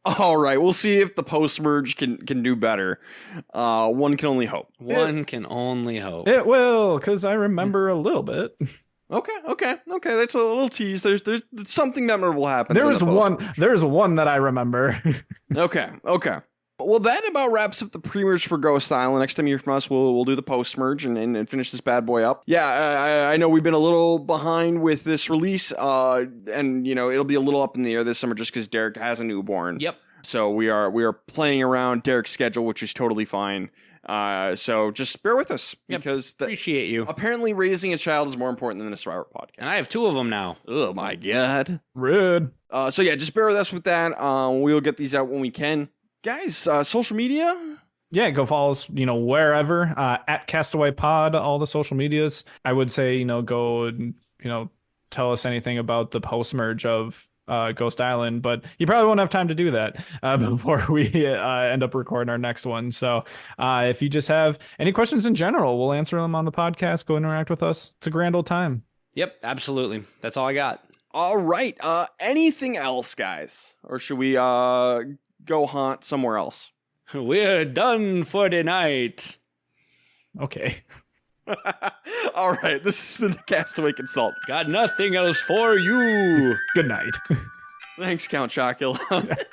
All right, we'll see if the post merge can do better. One can only hope. One can only hope. It will, because I remember a little bit. Okay. That's a little tease. There's something memorable happens. There is one that I remember. Okay. Well, that about wraps up the pre-merge for Ghost Island. Next time you hear from us, we'll do the post-merge and finish this bad boy up. Yeah, I know we've been a little behind with this release, and you know it'll be a little up in the air this summer just because Derek has a newborn. Yep. So we are playing around Derek's schedule, which is totally fine. So just bear with us because appreciate you. Apparently, raising a child is more important than a Survivor podcast. And I have 2 of them now. Oh my god, Rude. so yeah, just bear with us with that. We'll get these out when we can. Guys, social media? Yeah, go follow us, wherever, at Castaway Pod, all the social medias. I would say, go, tell us anything about the post-merge of Ghost Island, but you probably won't have time to do that before we end up recording our next one. So if you just have any questions in general, we'll answer them on the podcast. Go interact with us. It's a grand old time. Yep, absolutely. That's all I got. All right. Anything else, guys? Or should we go haunt somewhere else? We're done for the night. Okay. All right. This has been the Castaway Consultants. Got nothing else for you. Good night. Thanks, Count Chocula.